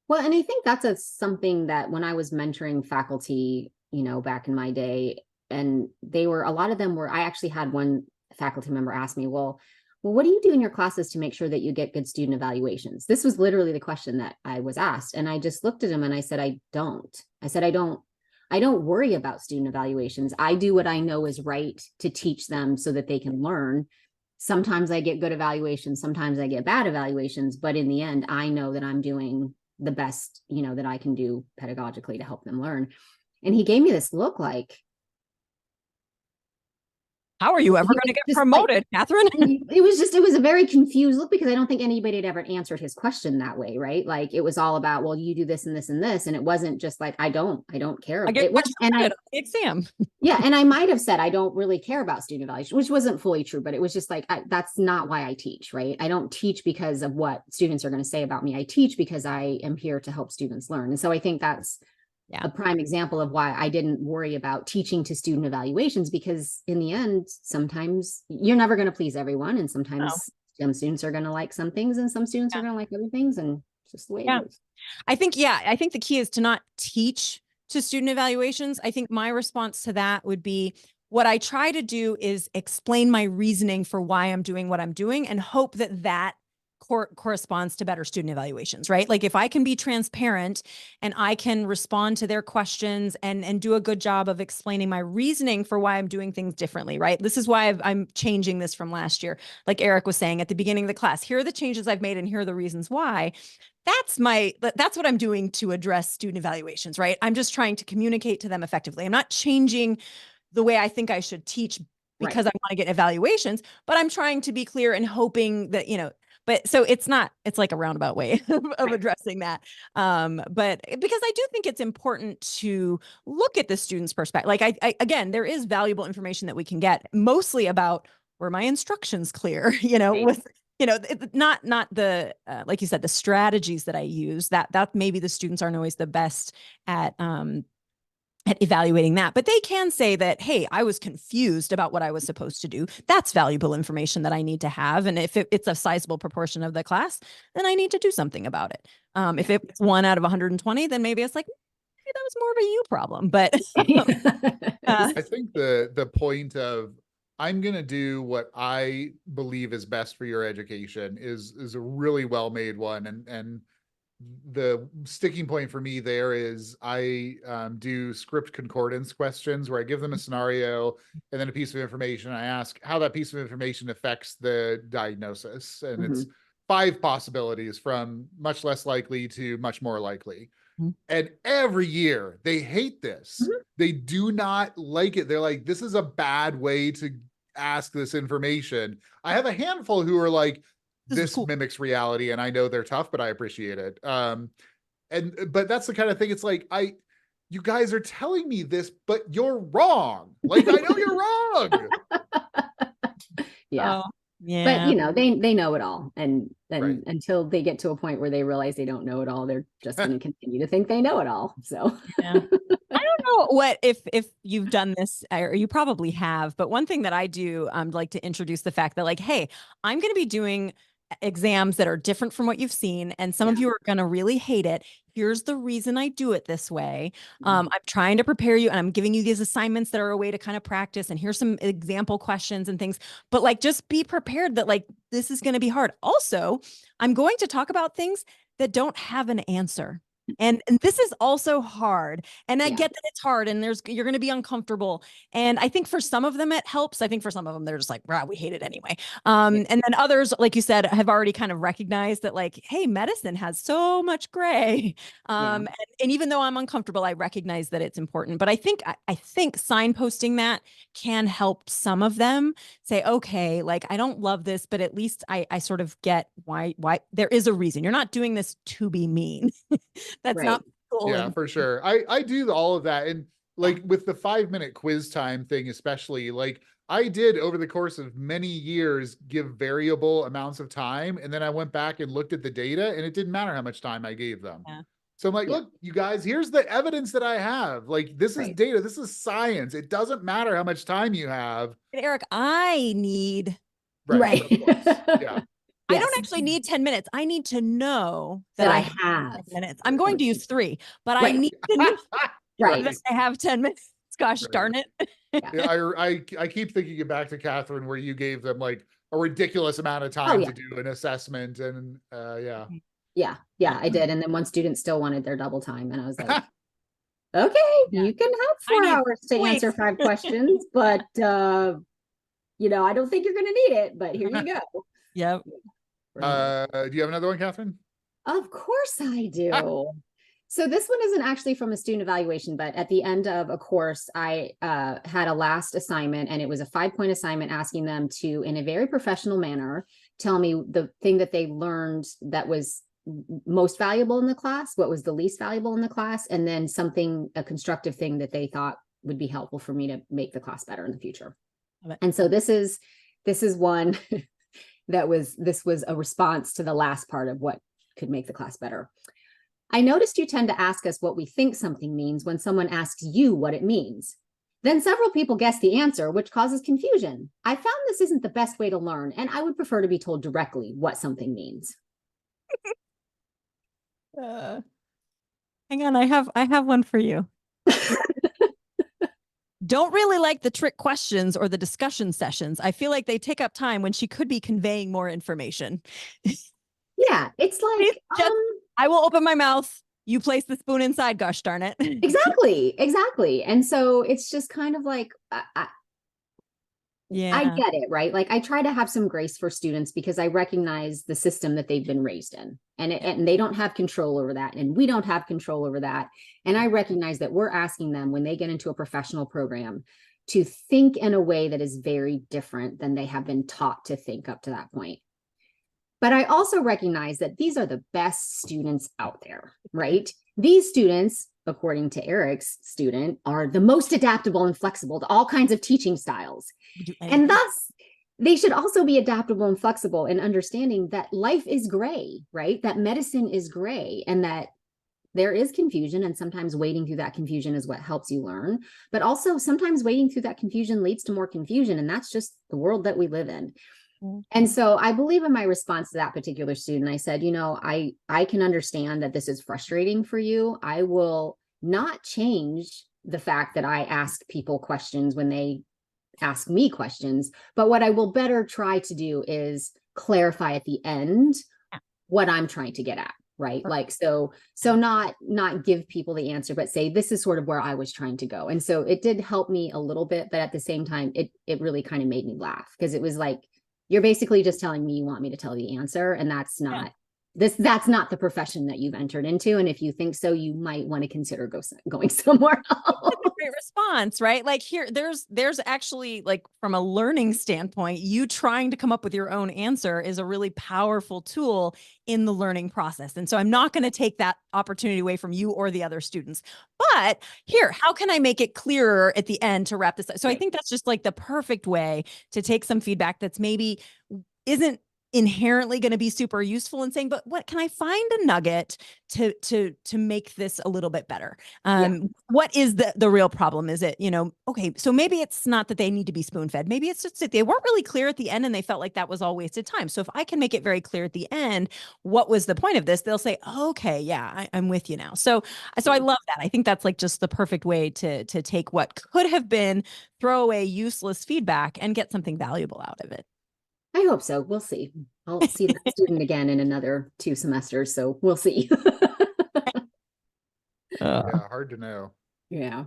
Well, and I think that's something that when I was mentoring faculty, you know, back in my day, and a lot of them were, I actually had one faculty member ask me, well, what do you do in your classes to make sure that you get good student evaluations? This was literally the question that I was asked. And I just looked at him and I said, I don't worry about student evaluations. I do what I know is right to teach them so that they can learn. Sometimes I get good evaluations, sometimes I get bad evaluations, but in the end, I know that I'm doing the best, you know, that I can do pedagogically to help them learn. And he gave me this look like, how are you ever going to get promoted, like, Catherine? It was a very confused look because I don't think anybody had ever answered his question that way, right? Like it was all about, well, you do this and this and this. And it wasn't just like, I don't care. I get the exam. Yeah. And I might've said, I don't really care about student evaluation, which wasn't fully true, but it was just like, that's not why I teach, right? I don't teach because of what students are going to say about me. I teach because I am here to help students learn. And so I think that's a prime example of why I didn't worry about teaching to student evaluations, because in the end, sometimes you're never going to please everyone. And sometimes some students are going to like some things and some students are going to like other things. And it's just the way it is. I think the key is to not teach to student evaluations. I think my response to that would be, what I try to do is explain my reasoning for why I'm doing what I'm doing and hope that corresponds to better student evaluations, right? Like if I can be transparent and I can respond to their questions and do a good job of explaining my reasoning for why I'm doing things differently, right? This is why I'm changing this from last year. Like Eric was saying at the beginning of the class, here are the changes I've made and here are the reasons why. That's what I'm doing to address student evaluations, right? I'm just trying to communicate to them effectively. I'm not changing the way I think I should teach because I want to get evaluations, but I'm trying to be clear and hoping that, you know, but so it's like a roundabout way of addressing that. But because I do think it's important to look at the student's perspective. Like again, there is valuable information that we can get mostly about, were my instructions clear, you know, with, you know, not the, like you said, the strategies that I use that maybe the students aren't always the best at evaluating that, but they can say that, hey, I was confused about what I was supposed to do. That's valuable information that I need to have. And if it's a sizable proportion of the class, then I need to do something about it. If it's 1 out of 120, then maybe it's like, maybe that was more of a you problem. But I think the point of, I'm going to do what I believe is best for your education is a really well-made one. And the sticking point for me there is I do script concordance questions where I give them a scenario and then a piece of information. I ask how that piece of information affects the diagnosis. And it's 5 possibilities from much less likely to much more likely. And every year they hate this. They do not like it. They're like, this is a bad way to ask this information. I have a handful who are like, this cool. Mimics reality, and I know they're tough, but I appreciate it. But that's the kind of thing. It's like, you guys are telling me this, but you're wrong. Like, I know you're wrong. Yeah. Yeah. But you know, they know it all. And Right. until they get to a point where they realize they don't know it all, they're just going to continue to think they know it all. So Yeah. I don't know what if you've done this, or you probably have, but one thing that I do like to introduce the fact that like, hey, I'm going to be doing exams that are different from what you've seen, and some of Yeah. you are going to really hate it. Here's the reason I do it this way. Mhm. I'm trying to prepare you, and I'm giving you these assignments that are a way to kind of practice, and here's some example questions and things. But like, just be prepared that like this is going to be hard. Also, I'm going to talk about things that don't have an answer. And this is also hard. And I Yeah. get that it's hard and you're going to be uncomfortable. And I think for some of them it helps. I think for some of them they're just like, wow, we hate it anyway. Yeah. And then others, like you said, have already kind of recognized that like, hey, medicine has so much gray. Yeah. And even though I'm uncomfortable, I recognize that it's important. But I think signposting that can help some of them say, okay, like I don't love this, but at least I sort of get why there is a reason. You're not doing this to be mean. That's Right. not cool. Yeah, for sure. I do all of that. And like with the 5-minute quiz time thing, especially, like I did over the course of many years give variable amounts of time. And then I went back and looked at the data and it didn't matter how much time I gave them. Yeah. So I'm like, Yeah. look, you guys, here's the evidence that I have. Like, this is Right. data, this is science. It doesn't matter how much time you have. Eric, I need, Right. Of course. Yeah. I Yes. don't actually need 10 minutes. I need to know that that I I have. 10 minutes. I'm going to use 3, but I Right. need to know Right. that I have 10 minutes. Gosh Right. darn it. Yeah, I keep thinking it back to Catherine, where you gave them like a ridiculous amount of time yeah. to do an assessment, and yeah. Yeah, I did. And then one student still wanted their double time. And I was like, okay, Yeah. you can have I 4 need hours to points. answer 5 questions, but you know, I don't think you're gonna need it, but here you go. Yep. Do you have another one, Catherine? Of course I do. So this one isn't actually from a student evaluation, but at the end of a course, I had a last assignment, and it was a 5-point assignment asking them to, in a very professional manner, tell me the thing that they learned that was most valuable in the class, what was the least valuable in the class, and then something, a constructive thing that they thought would be helpful for me to make the class better in the future. And so this is one this was a response to the last part of what could make the class better. I noticed you tend to ask us what we think something means when someone asks you what it means. Then several people guess the answer, which causes confusion. I found this isn't the best way to learn, and I would prefer to be told directly what something means. Hang on, I have one for you. Don't really like the trick questions or the discussion sessions. I feel like they take up time when she could be conveying more information. Yeah, it's like, I will open my mouth. You place the spoon inside, gosh darn it. Exactly. And so it's just kind of like, Yeah. I get it, right? Like I try to have some grace for students because I recognize the system that they've been raised in, and they don't have control over that. And we don't have control over that. And I recognize that we're asking them when they get into a professional program to think in a way that is very different than they have been taught to think up to that point. But I also recognize that these are the best students out there, right? These students, according to Eric's student, are the most adaptable and flexible to all kinds of teaching styles. And thus, they should also be adaptable and flexible in understanding that life is gray, right? That medicine is gray, and that there is confusion, and sometimes wading through that confusion is what helps you learn. But also sometimes wading through that confusion leads to more confusion, and that's just the world that we live in. And so I believe in my response to that particular student, I said, you know, I can understand that this is frustrating for you. I will not change the fact that I ask people questions when they ask me questions, but what I will better try to do is clarify at the end what I'm trying to get at, right? Like, so not give people the answer, but say, this is sort of where I was trying to go. And so it did help me a little bit, but at the same time, it really kind of made me laugh, because it was like, you're basically just telling me you want me to tell the answer, and that's not that's not the profession that you've entered into. And if you think so, you might want to consider going somewhere else. That's a great response, right? Like here, there's actually, like, from a learning standpoint, you trying to come up with your own answer is a really powerful tool in the learning process. And so I'm not going to take that opportunity away from you or the other students. But here, how can I make it clearer at the end to wrap this up? So I think that's just like the perfect way to take some feedback that's maybe isn't inherently going to be super useful, and saying, but what can I find a nugget to make this a little bit better? What is the real problem? Is it, okay, so maybe it's not that they need to be spoon fed. Maybe it's just that they weren't really clear at the end and they felt like that was all wasted time. So if I can make it very clear at the end, what was the point of this? They'll say, okay, yeah, I'm with you now. So I love that. I think that's like just the perfect way to take what could have been throwaway, useless feedback and get something valuable out of it. I hope so. We'll see. I'll see that student again in another 2 semesters, so we'll see. Yeah, hard to know. Yeah.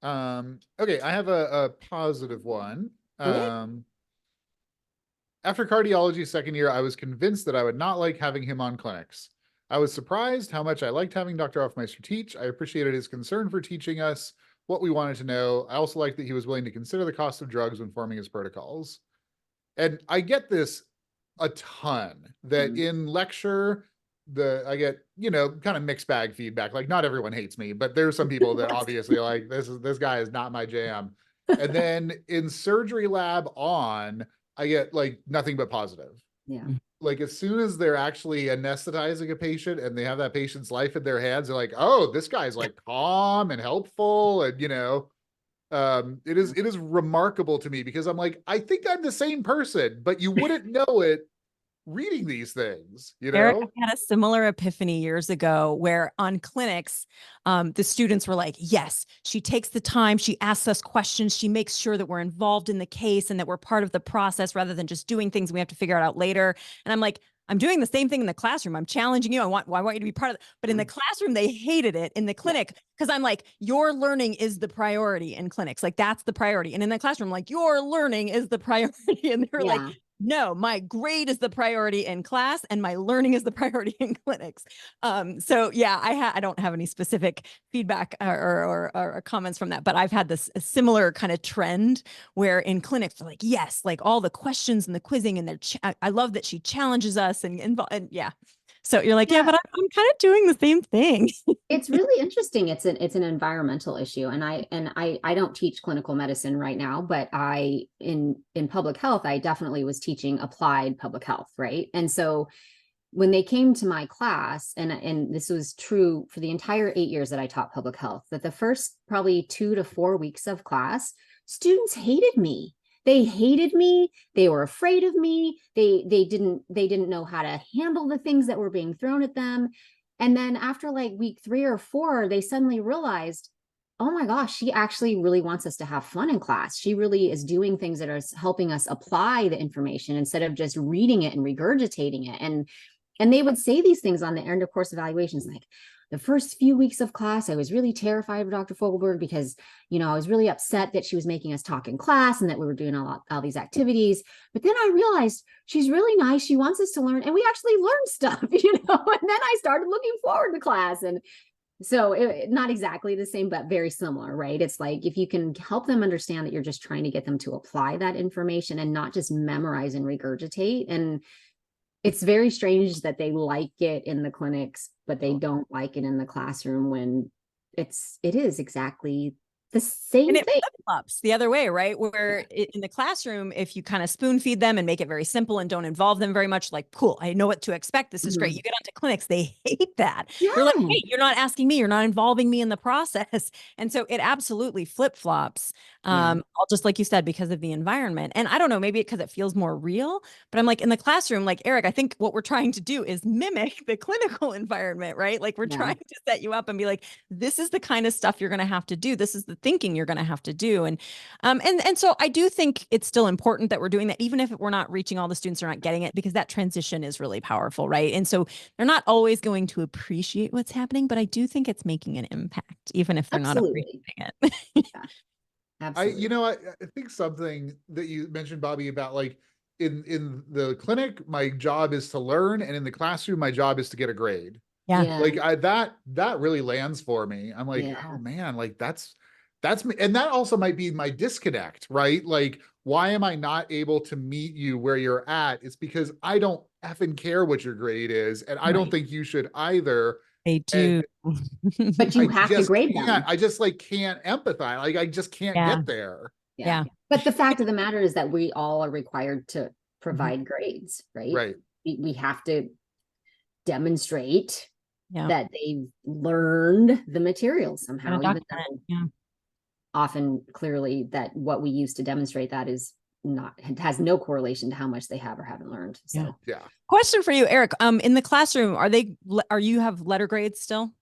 Okay, I have a positive one. Okay. After cardiology second year, I was convinced that I would not like having him on clinics. I was surprised how much I liked having Dr. Hoffmeister teach. I appreciated his concern for teaching us what we wanted to know. I also liked that he was willing to consider the cost of drugs when forming his protocols. And I get this a ton, that in lecture, I get, kind of mixed bag feedback. Like, not everyone hates me, but there's some people that obviously like, this guy is not my jam. And then in surgery lab I get like nothing but positive. Yeah. Like, as soon as they're actually anesthetizing a patient and they have that patient's life in their hands, they're like, oh, this guy's like calm and helpful. And, it is remarkable to me, because I'm like, I think I'm the same person, but you wouldn't know it reading these things, Eric had a similar epiphany years ago where on clinics, the students were like, yes, she takes the time, she asks us questions, she makes sure that we're involved in the case and that we're part of the process rather than just doing things we have to figure it out later. And I'm like, I'm doing the same thing in the classroom. I'm challenging you. I want you to be part of it. But in the classroom, they hated it. In the clinic, because I'm like, your learning is the priority in clinics. Like, that's the priority. And in the classroom, like, your learning is the priority. And they're like, no, my grade is the priority in class and my learning is the priority in clinics. So yeah, I don't have any specific feedback or comments from that, but I've had this similar kind of trend where in clinics, like, yes, like all the questions and the quizzing, and I love that she challenges us and yeah. So you're like, yeah, but I'm kind of doing the same thing. It's really interesting. It's an environmental issue. And I don't teach clinical medicine right now, but in public health, I definitely was teaching applied public health, right? And so when they came to my class, and this was true for the entire 8 years that I taught public health, that the first probably 2 to 4 weeks of class, students hated me. They hated me. They were afraid of me. They didn't know how to handle the things that were being thrown at them. And then after like week 3 or 4, they suddenly realized, oh my gosh, she actually really wants us to have fun in class. She really is doing things that are helping us apply the information instead of just reading it and regurgitating it. And they would say these things on the end of course evaluations, like, the first few weeks of class, I was really terrified of Dr. Fogelberg because, I was really upset that she was making us talk in class and that we were doing all these activities. But then I realized she's really nice. She wants us to learn, and we actually learned stuff, And then I started looking forward to class. And so not exactly the same, but very similar, right? It's like, if you can help them understand that you're just trying to get them to apply that information and not just memorize and regurgitate. And it's very strange that they like it in the clinics, but they don't like it in the classroom, when it is exactly the same and it thing. Flip-flops the other way, right? Where in the classroom, if you kind of spoon feed them and make it very simple and don't involve them very much, like, cool, I know what to expect. This is great. You get onto clinics, they hate that. They're like, wait, you're not asking me. You're not involving me in the process. And so it absolutely flip-flops. All just like you said, because of the environment. And I don't know, maybe because it feels more real, but I'm like, in the classroom, like, Eric, I think what we're trying to do is mimic the clinical environment, right? Like, we're trying to set you up and be like, this is the kind of stuff you're going to have to do. This is the thinking you're going to have to do. And so I do think it's still important that we're doing that, even if we're not reaching all the students or not getting it, because that transition is really powerful, right? And so they're not always going to appreciate what's happening, but I do think it's making an impact, even if they're not appreciating it. Absolutely. I think something that you mentioned, Bobby, about like in the clinic, my job is to learn, and in the classroom, my job is to get a grade. Like that really lands for me. I'm like, oh man, like that's me. And that also might be my disconnect, right? Like, why am I not able to meet you where you're at? It's because I don't effing care what your grade is. And I don't think you should either. They do. But you have to grade them. I just like can't empathize. Like, I just can't get there. Yeah. But the fact of the matter is that we all are required to provide grades, right? Right. We have to demonstrate Yeah. that they've learned the material somehow, even document though it, yeah. often clearly that what we use to demonstrate that is not, has no correlation to how much they have or haven't learned. So Yeah. Question for you, Eric. In the classroom, are you have letter grades still?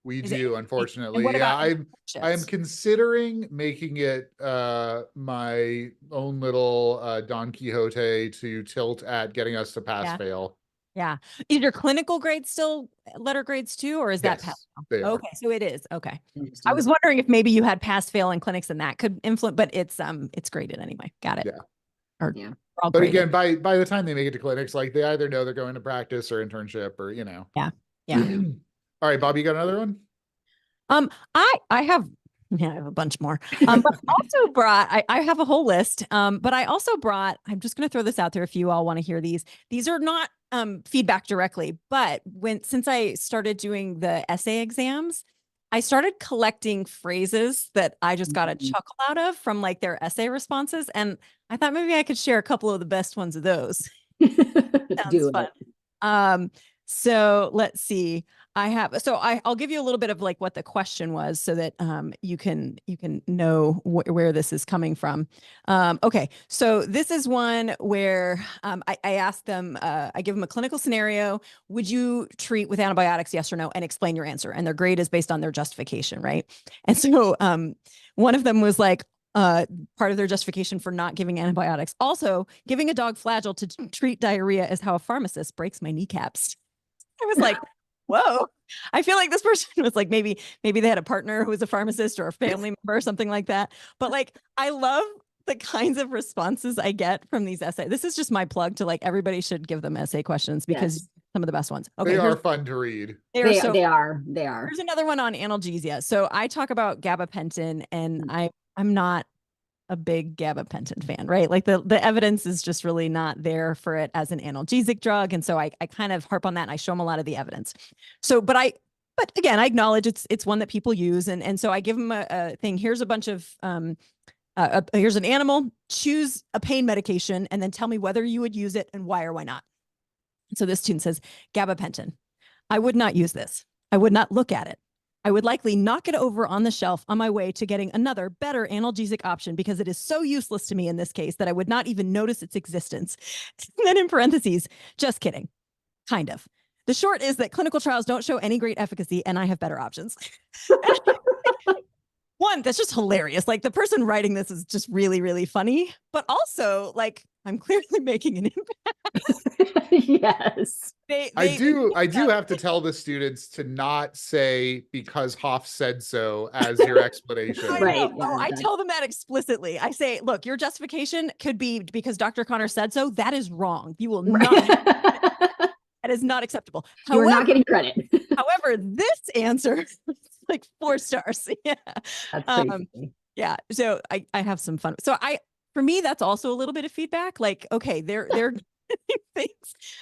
We Is it- do, and unfortunately. what Yeah, about I am internships? considering making it my own little Don Quixote to tilt at getting us to pass Yeah. fail. Yeah. Is your clinical grades still letter grades too, or is that Yes, pass? they are. Okay, so it is. Okay. I interesting. was wondering if maybe you had pass fail in clinics and that could influence, but it's graded anyway. Got it. Yeah. Or Yeah. all But graded. again, by the time they make it to clinics, like they either know they're going to practice or internship or, you know. Yeah. All right, Bob, you got another one? I have, yeah, I have a bunch more. But I also brought, I have a whole list. But I also brought, I'm just going to throw this out there if you all want to hear these. These are not feedback directly, but since I started doing the essay exams, I started collecting phrases that I just got a chuckle out of from like their essay responses. And I thought maybe I could share a couple of the best ones of those. Sounds Do fun. it. So let's see. I'll give you a little bit of like what the question was so that you can know where this is coming from. Okay, so this is one where I asked them, I give them a clinical scenario. Would you treat with antibiotics, yes or no, and explain your answer? And their grade is based on their justification, right? And so one of them was like, part of their justification for not giving antibiotics. Also, giving a dog Flagyl to treat diarrhea is how a pharmacist breaks my kneecaps. I was like, whoa. I feel like this person was like, maybe they had a partner who was a pharmacist or a family member or something like that. But like, I love the kinds of responses I get from these essays. This is just my plug to like, everybody should give them essay questions because Yes. some of the best ones. Okay. They are fun to read. They are. Here's another one on analgesia. So I talk about gabapentin and I'm not a big gabapentin fan, right? Like the evidence is just really not there for it as an analgesic drug. And so I kind of harp on that and I show them a lot of the evidence. So, but again, I acknowledge it's one that people use. And so I give them a thing. Here's a bunch of, here's an animal, choose a pain medication, and then tell me whether you would use it and why or why not. So this student says, gabapentin. I would not use this. I would not look at it. I would likely knock it over on the shelf on my way to getting another better analgesic option because it is so useless to me in this case that I would not even notice its existence. And then in parentheses, just kidding. Kind of. The short is that clinical trials don't show any great efficacy and I have better options. One, that's just hilarious. Like the person writing this is just really, really funny, but also like I'm clearly making an impact. Yes. I do have to tell the students to not say because Hoff said so as your explanation. Right. Yeah, I tell them that explicitly. I say, look, your justification could be because Dr. Connor said so. That is wrong. You will not. That is not acceptable. You're not getting credit. However, this answer is like 4 stars. Yeah. That's crazy. Yeah. So I have some fun. So for me, that's also a little bit of feedback. Like, okay, they're things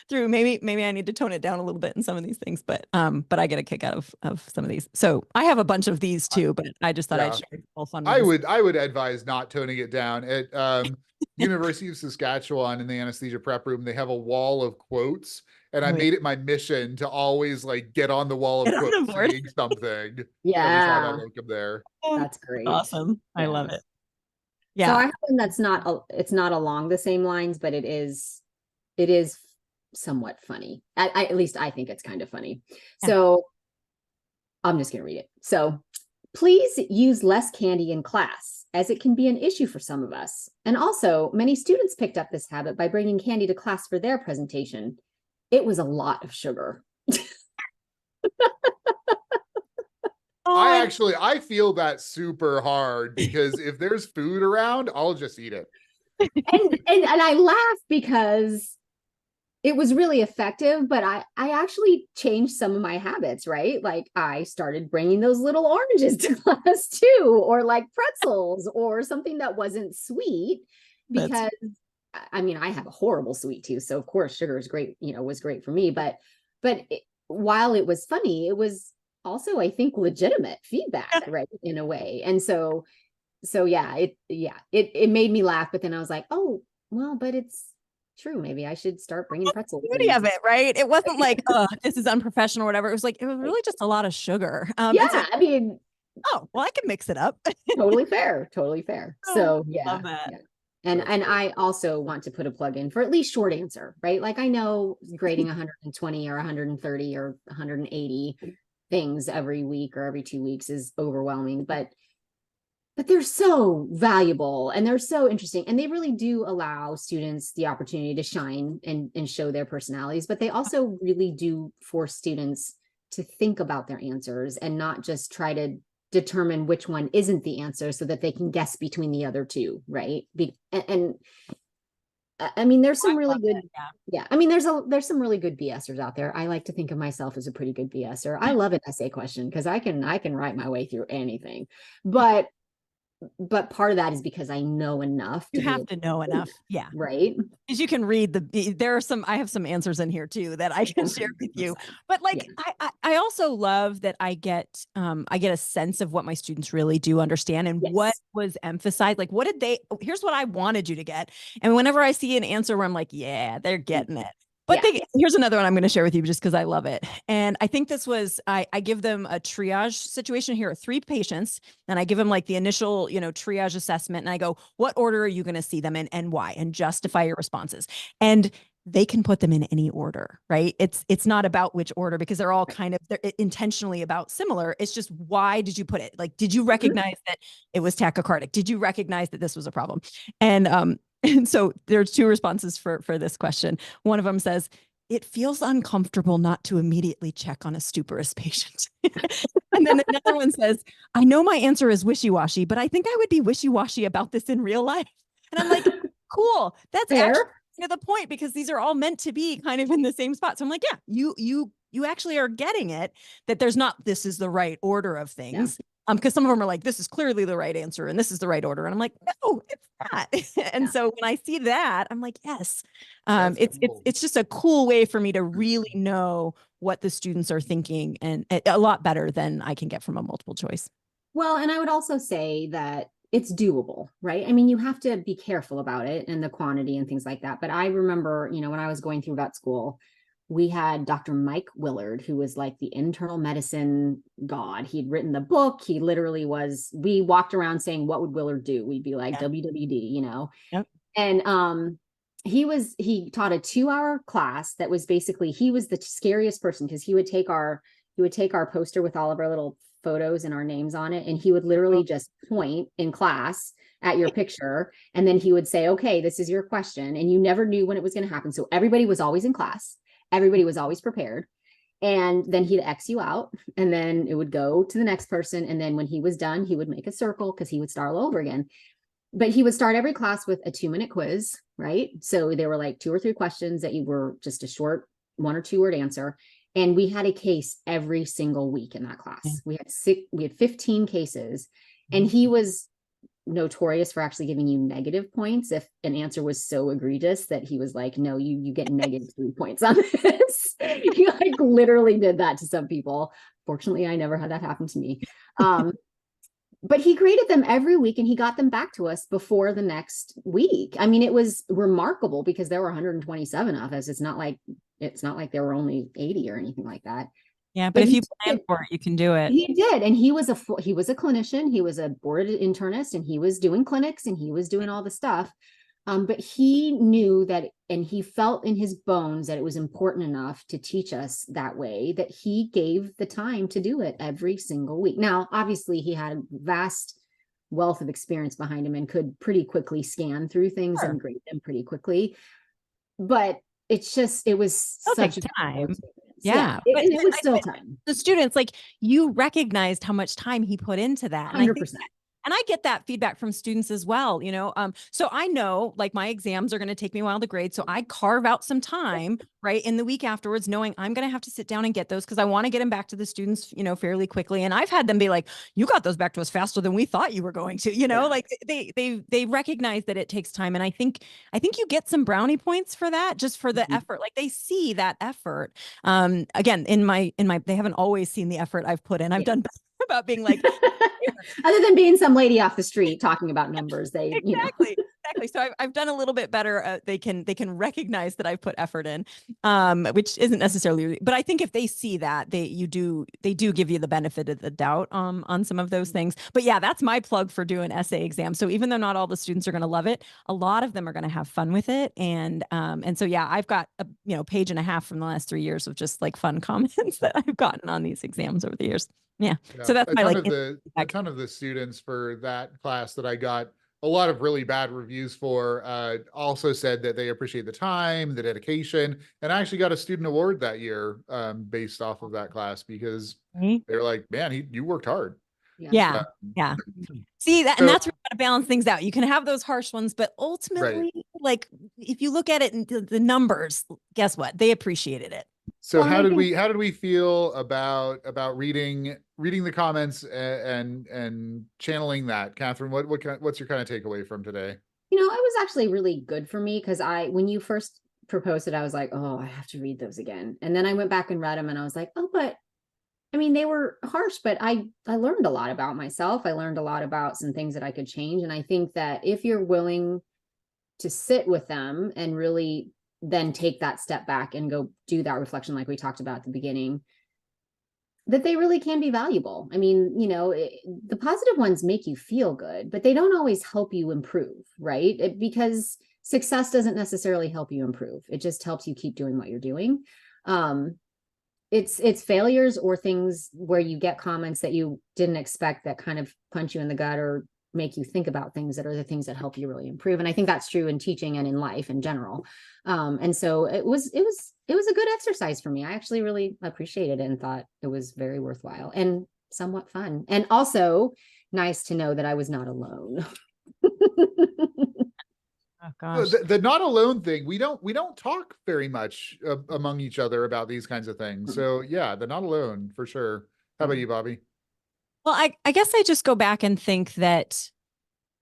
through. Maybe I need to tone it down a little bit in some of these things, but I get a kick out of some of these. So I have a bunch of these too, but I just thought I'd share all fun ones. I would advise not toning it down. At University of Saskatchewan in the anesthesia prep room, they have a wall of quotes, and I made it my mission to always like get on the wall of quotes saying something. Yeah, I like there. That's great. Awesome. I love it. Yeah. So I have one that's it's not along the same lines, but it is somewhat funny. At least I think it's kind of funny. Yeah. So I'm just gonna read it. So please use less candy in class, as it can be an issue for some of us. And also, many students picked up this habit by bringing candy to class for their presentation. It was a lot of sugar. I feel that super hard because if there's food around, I'll just eat it. And I laugh because it was really effective, but I actually changed some of my habits, right? Like I started bringing those little oranges to class too, or like pretzels or something that wasn't sweet, because I mean, I have a horrible sweet tooth. So of course sugar is great, was great for me, but while it was funny, it was also, I think, legitimate feedback, right? In a way. And so yeah, it made me laugh, but then I was like, oh, well, but it's true. Maybe I should start bringing pretzels. Beauty in. of it, right? It wasn't like, oh, this is unprofessional or whatever. It was like, it was really just a lot of sugar. Yeah, And so, I mean, oh, well, I can mix it up. totally fair, totally fair. Oh, So yeah, love that. yeah. And That's and cool. I also want to put a plug in for at least short answer, right? Like I know grading 120 or 130 or 180 things every week or every 2 weeks is overwhelming, but they're so valuable and they're so interesting, and they really do allow students the opportunity to shine and show their personalities, but they also really do force students to think about their answers and not just try to determine which one isn't the answer so that they can guess between the other two, right? And I mean, there's some I really love good, it, yeah. yeah. I mean, there's some really good BSers out there. I like to think of myself as a pretty good BSer. I love an essay question because I can write my way through anything, but part of that is because I know enough You to be have able to know enough. Yeah. right. Because you can read there are some, I have some answers in here too that I can share with you. 100%. But like, Yeah. I also love that I get a sense of what my students really do understand and what Yes. was emphasized. Like, what did they, here's what I wanted you to get. And whenever I see an answer where I'm like, yeah, they're getting it. But Yeah. here's another one I'm going to share with you just because I love it. And I think this was, I give them a triage situation. Here are 3 patients, and I give them like the initial, triage assessment. And I go, what order are you going to see them in and why? And justify your responses. And they can put them in any order, right? It's not about which order because they're all kind of, they're intentionally about similar. It's just, why did you put it? Like, did you recognize that it was tachycardic? Did you recognize that this was a problem? And so there's 2 responses for this question. One of them says, it feels uncomfortable not to immediately check on a stuporous patient. And then another one says, I know my answer is wishy-washy, but I think I would be wishy-washy about this in real life. And I'm like, cool. That's Fair. actually the point, because these are all meant to be kind of in the same spot. So I'm like, yeah, you actually are getting it, that there's not, this is the right order of things. Because some of them are like, this is clearly the right answer and this is the right order. And I'm like, no, it's not. And so when I see that, I'm like, yes, That's it's cool. it's just a cool way for me to really know what the students are thinking, and a lot better than I can get from a multiple choice. Well, and I would also say that it's doable, right? I mean, you have to be careful about it and the quantity and things like that. But I remember, when I was going through vet school, we had Dr. Mike Willard, who was like the internal medicine god. He'd written the book. He literally was, we walked around saying, what would Willard do? We'd be like, Yeah. WWD, Yep. And he taught a 2-hour class that was basically, he was the scariest person because he would take our poster with all of our little photos and our names on it, and he would literally just point in class at your picture, and then he would say, okay, this is your question, and you never knew when it was going to happen. So everybody was always in class, everybody was always prepared, and then he'd X you out, and then it would go to the next person, and then when he was done, he would make a circle because he would start all over again. But he would start every class with a 2-minute quiz, right? So there were like 2 or 3 questions that you were just a short 1 or 2 word answer. And we had a case every single week in that class. Yeah. We had 15 cases, and he was notorious for actually giving you negative points if an answer was so egregious that he was like, no, you get negative 3 points on this. He like literally did that to some people. Fortunately, I never had that happen to me. But he graded them every week and he got them back to us before the next week. I mean, it was remarkable because there were 127 of us. It's not like there were only 80 or anything like that. Yeah, but if you plan for it, you can do it. He did. And he was a clinician. He was a boarded internist, and he was doing clinics and he was doing all the stuff. But he knew that, and he felt in his bones that it was important enough to teach us that way, that he gave the time to do it every single week. Now, obviously, he had a vast wealth of experience behind him and could pretty quickly scan through things and grade them pretty quickly. But it was such a time. Yeah, it was still time. The students, like, you recognized how much time he put into that. 100%. And I get that feedback from students as well, so I know, like, my exams are going to take me a while to grade. So I carve out some time, right, in the week afterwards, knowing I'm going to have to sit down and get those because I want to get them back to the students, fairly quickly. And I've had them be like, you got those back to us faster than we thought you were going to, like they recognize that it takes time. And I think you get some brownie points for that, just for the effort. Like, they see that effort. Again, in my, they haven't always seen the effort I've put in. I've done better about being like, other than being some lady off the street talking about numbers, they exactly. exactly. So I've done a little bit better. They can recognize that I've put effort in, which isn't necessarily, but I think if they see that, they do give you the benefit of the doubt on some of those things. But yeah, that's my plug for doing essay exams. So even though not all the students are going to love it, a lot of them are going to have fun with it. And so yeah, I've got a page and a half from the last 3 years of just like fun comments that I've gotten on these exams over the years. Yeah. So that's my like a ton of the students for that class that I got a lot of really bad reviews for also said that they appreciate the time, the dedication, and I actually got a student award that year based off of that class because they're like, man, you worked hard. Yeah. See that, and that's where you got to balance things out. You can have those harsh ones, but ultimately, like if you look at it in the numbers, guess what? They appreciated it. So how did we feel about reading the comments and channeling that? Catherine, what's your kind of takeaway from today? You know, it was actually really good for me because when you first proposed it, I was like, oh, I have to read those again. And then I went back and read them and I was like, oh, but I mean, they were harsh, but I learned a lot about myself. I learned a lot about some things that I could change. And I think that if you're willing to sit with them and really then take that step back and go do that reflection, like we talked about at the beginning, that they really can be valuable. I mean, you know, the positive ones make you feel good, but they don't always help you improve, right? Because success doesn't necessarily help you improve. It just helps you keep doing what you're doing. It's failures or things where you get comments that you didn't expect that kind of punch you in the gut or make you think about things that are the things that help you really improve. And I think that's true in teaching and in life in general. And so it was a good exercise for me. I actually really appreciated it and thought it was very worthwhile and somewhat fun. And also nice to know that I was not alone. Oh gosh. The not alone thing, we don't talk very much among each other about these kinds of things. So yeah, the not alone for sure. How about you, Bobby? Well, I guess I just go back and think that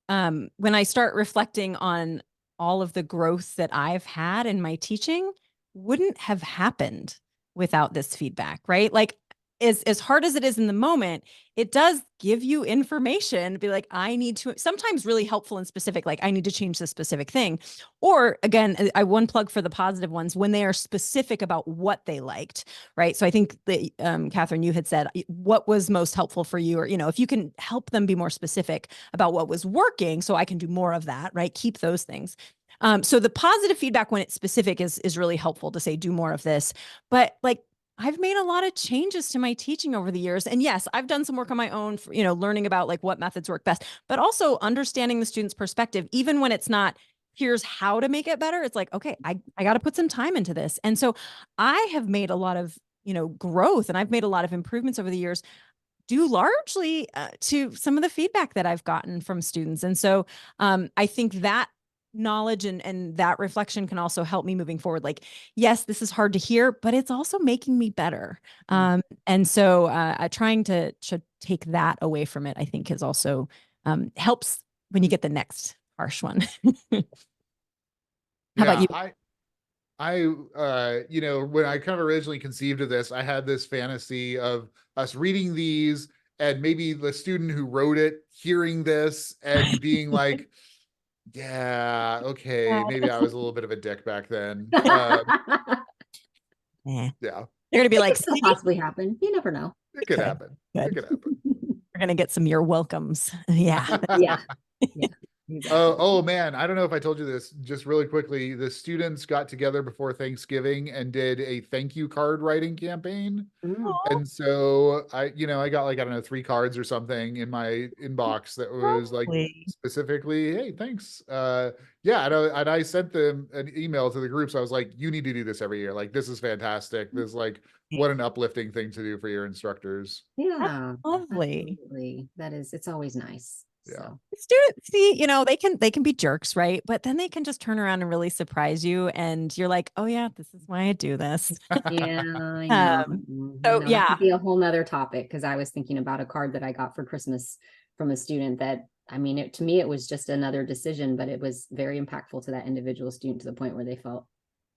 when I start reflecting on all of the growth that I've had in my teaching, wouldn't have happened without this feedback, right? Like as hard as it is in the moment, it does give you information, be like, I need to, sometimes really helpful and specific, like I need to change this specific thing. Or again, I one plug for the positive ones when they are specific about what they liked, right? So I think that, Catherine, you had said what was most helpful for you, or, if you can help them be more specific about what was working, so I can do more of that, right? Keep those things. So the positive feedback when it's specific is really helpful to say, do more of this, but like, I've made a lot of changes to my teaching over the years. And yes, I've done some work on my own, for, learning about like what methods work best, but also understanding the student's perspective, even when it's not, here's how to make it better. It's like, okay, I got to put some time into this. And so I have made a lot of, growth, and I've made a lot of improvements over the years due largely to some of the feedback that I've gotten from students. And so I think that knowledge and that reflection can also help me moving forward. Like, yes, this is hard to hear, but it's also making me better. And so trying to take that away from it, I think is also helps when you get the next harsh one. How about you? I when I kind of originally conceived of this, I had this fantasy of us reading these and maybe the student who wrote it hearing this and being like, yeah, okay, maybe I was a little bit of a dick back then. Yeah. They're gonna be like, could possibly happen. You never know. It could happen. It could happen. We're gonna get some you're welcomes. Yeah. Yeah. Oh man, I don't know if I told you this just really quickly. The students got together before Thanksgiving and did a thank you card writing campaign. And so I got like, I don't know, 3 cards or something in my inbox that was like specifically, hey, thanks. Yeah, and I sent them an email to the groups. I was like, you need to do this every year. Like, this is fantastic. This is like, what an uplifting thing to do for your instructors. Yeah. That's lovely. Absolutely. It's always nice. Yeah. So. Students, see, they can be jerks, right? But then they can just turn around and really surprise you, and you're like, oh yeah, this is why I do this. Yeah, I know. So That yeah, could be a whole nother topic, because I was thinking about a card that I got for Christmas from a student that, I mean, to me, it was just another decision, but it was very impactful to that individual student to the point where they felt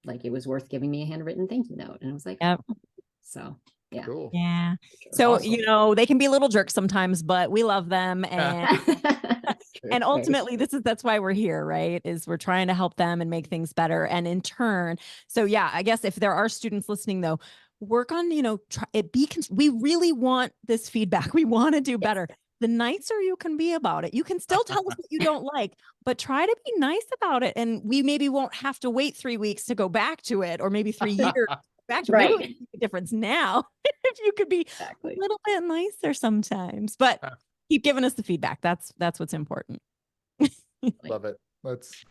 like it was worth giving me a handwritten thank you note. And I was like, yep. So yeah. Cool. Yeah. So, Awesome. they can be little jerks sometimes, but we love them. And And ultimately that's why we're here, right? Is we're trying to help them and make things better. And in turn, so yeah, I guess if there are students listening though, work on, we really want this feedback. We want to do better. The nicer you can be about it. You can still tell us what you don't like, but try to be nice about it. And we maybe won't have to wait 3 weeks to go back to it, or maybe 3 years back to it. Maybe Right. it would make a difference now if you could be Exactly. a little bit nicer sometimes, but keep giving us the feedback. That's what's important. Love it. Let's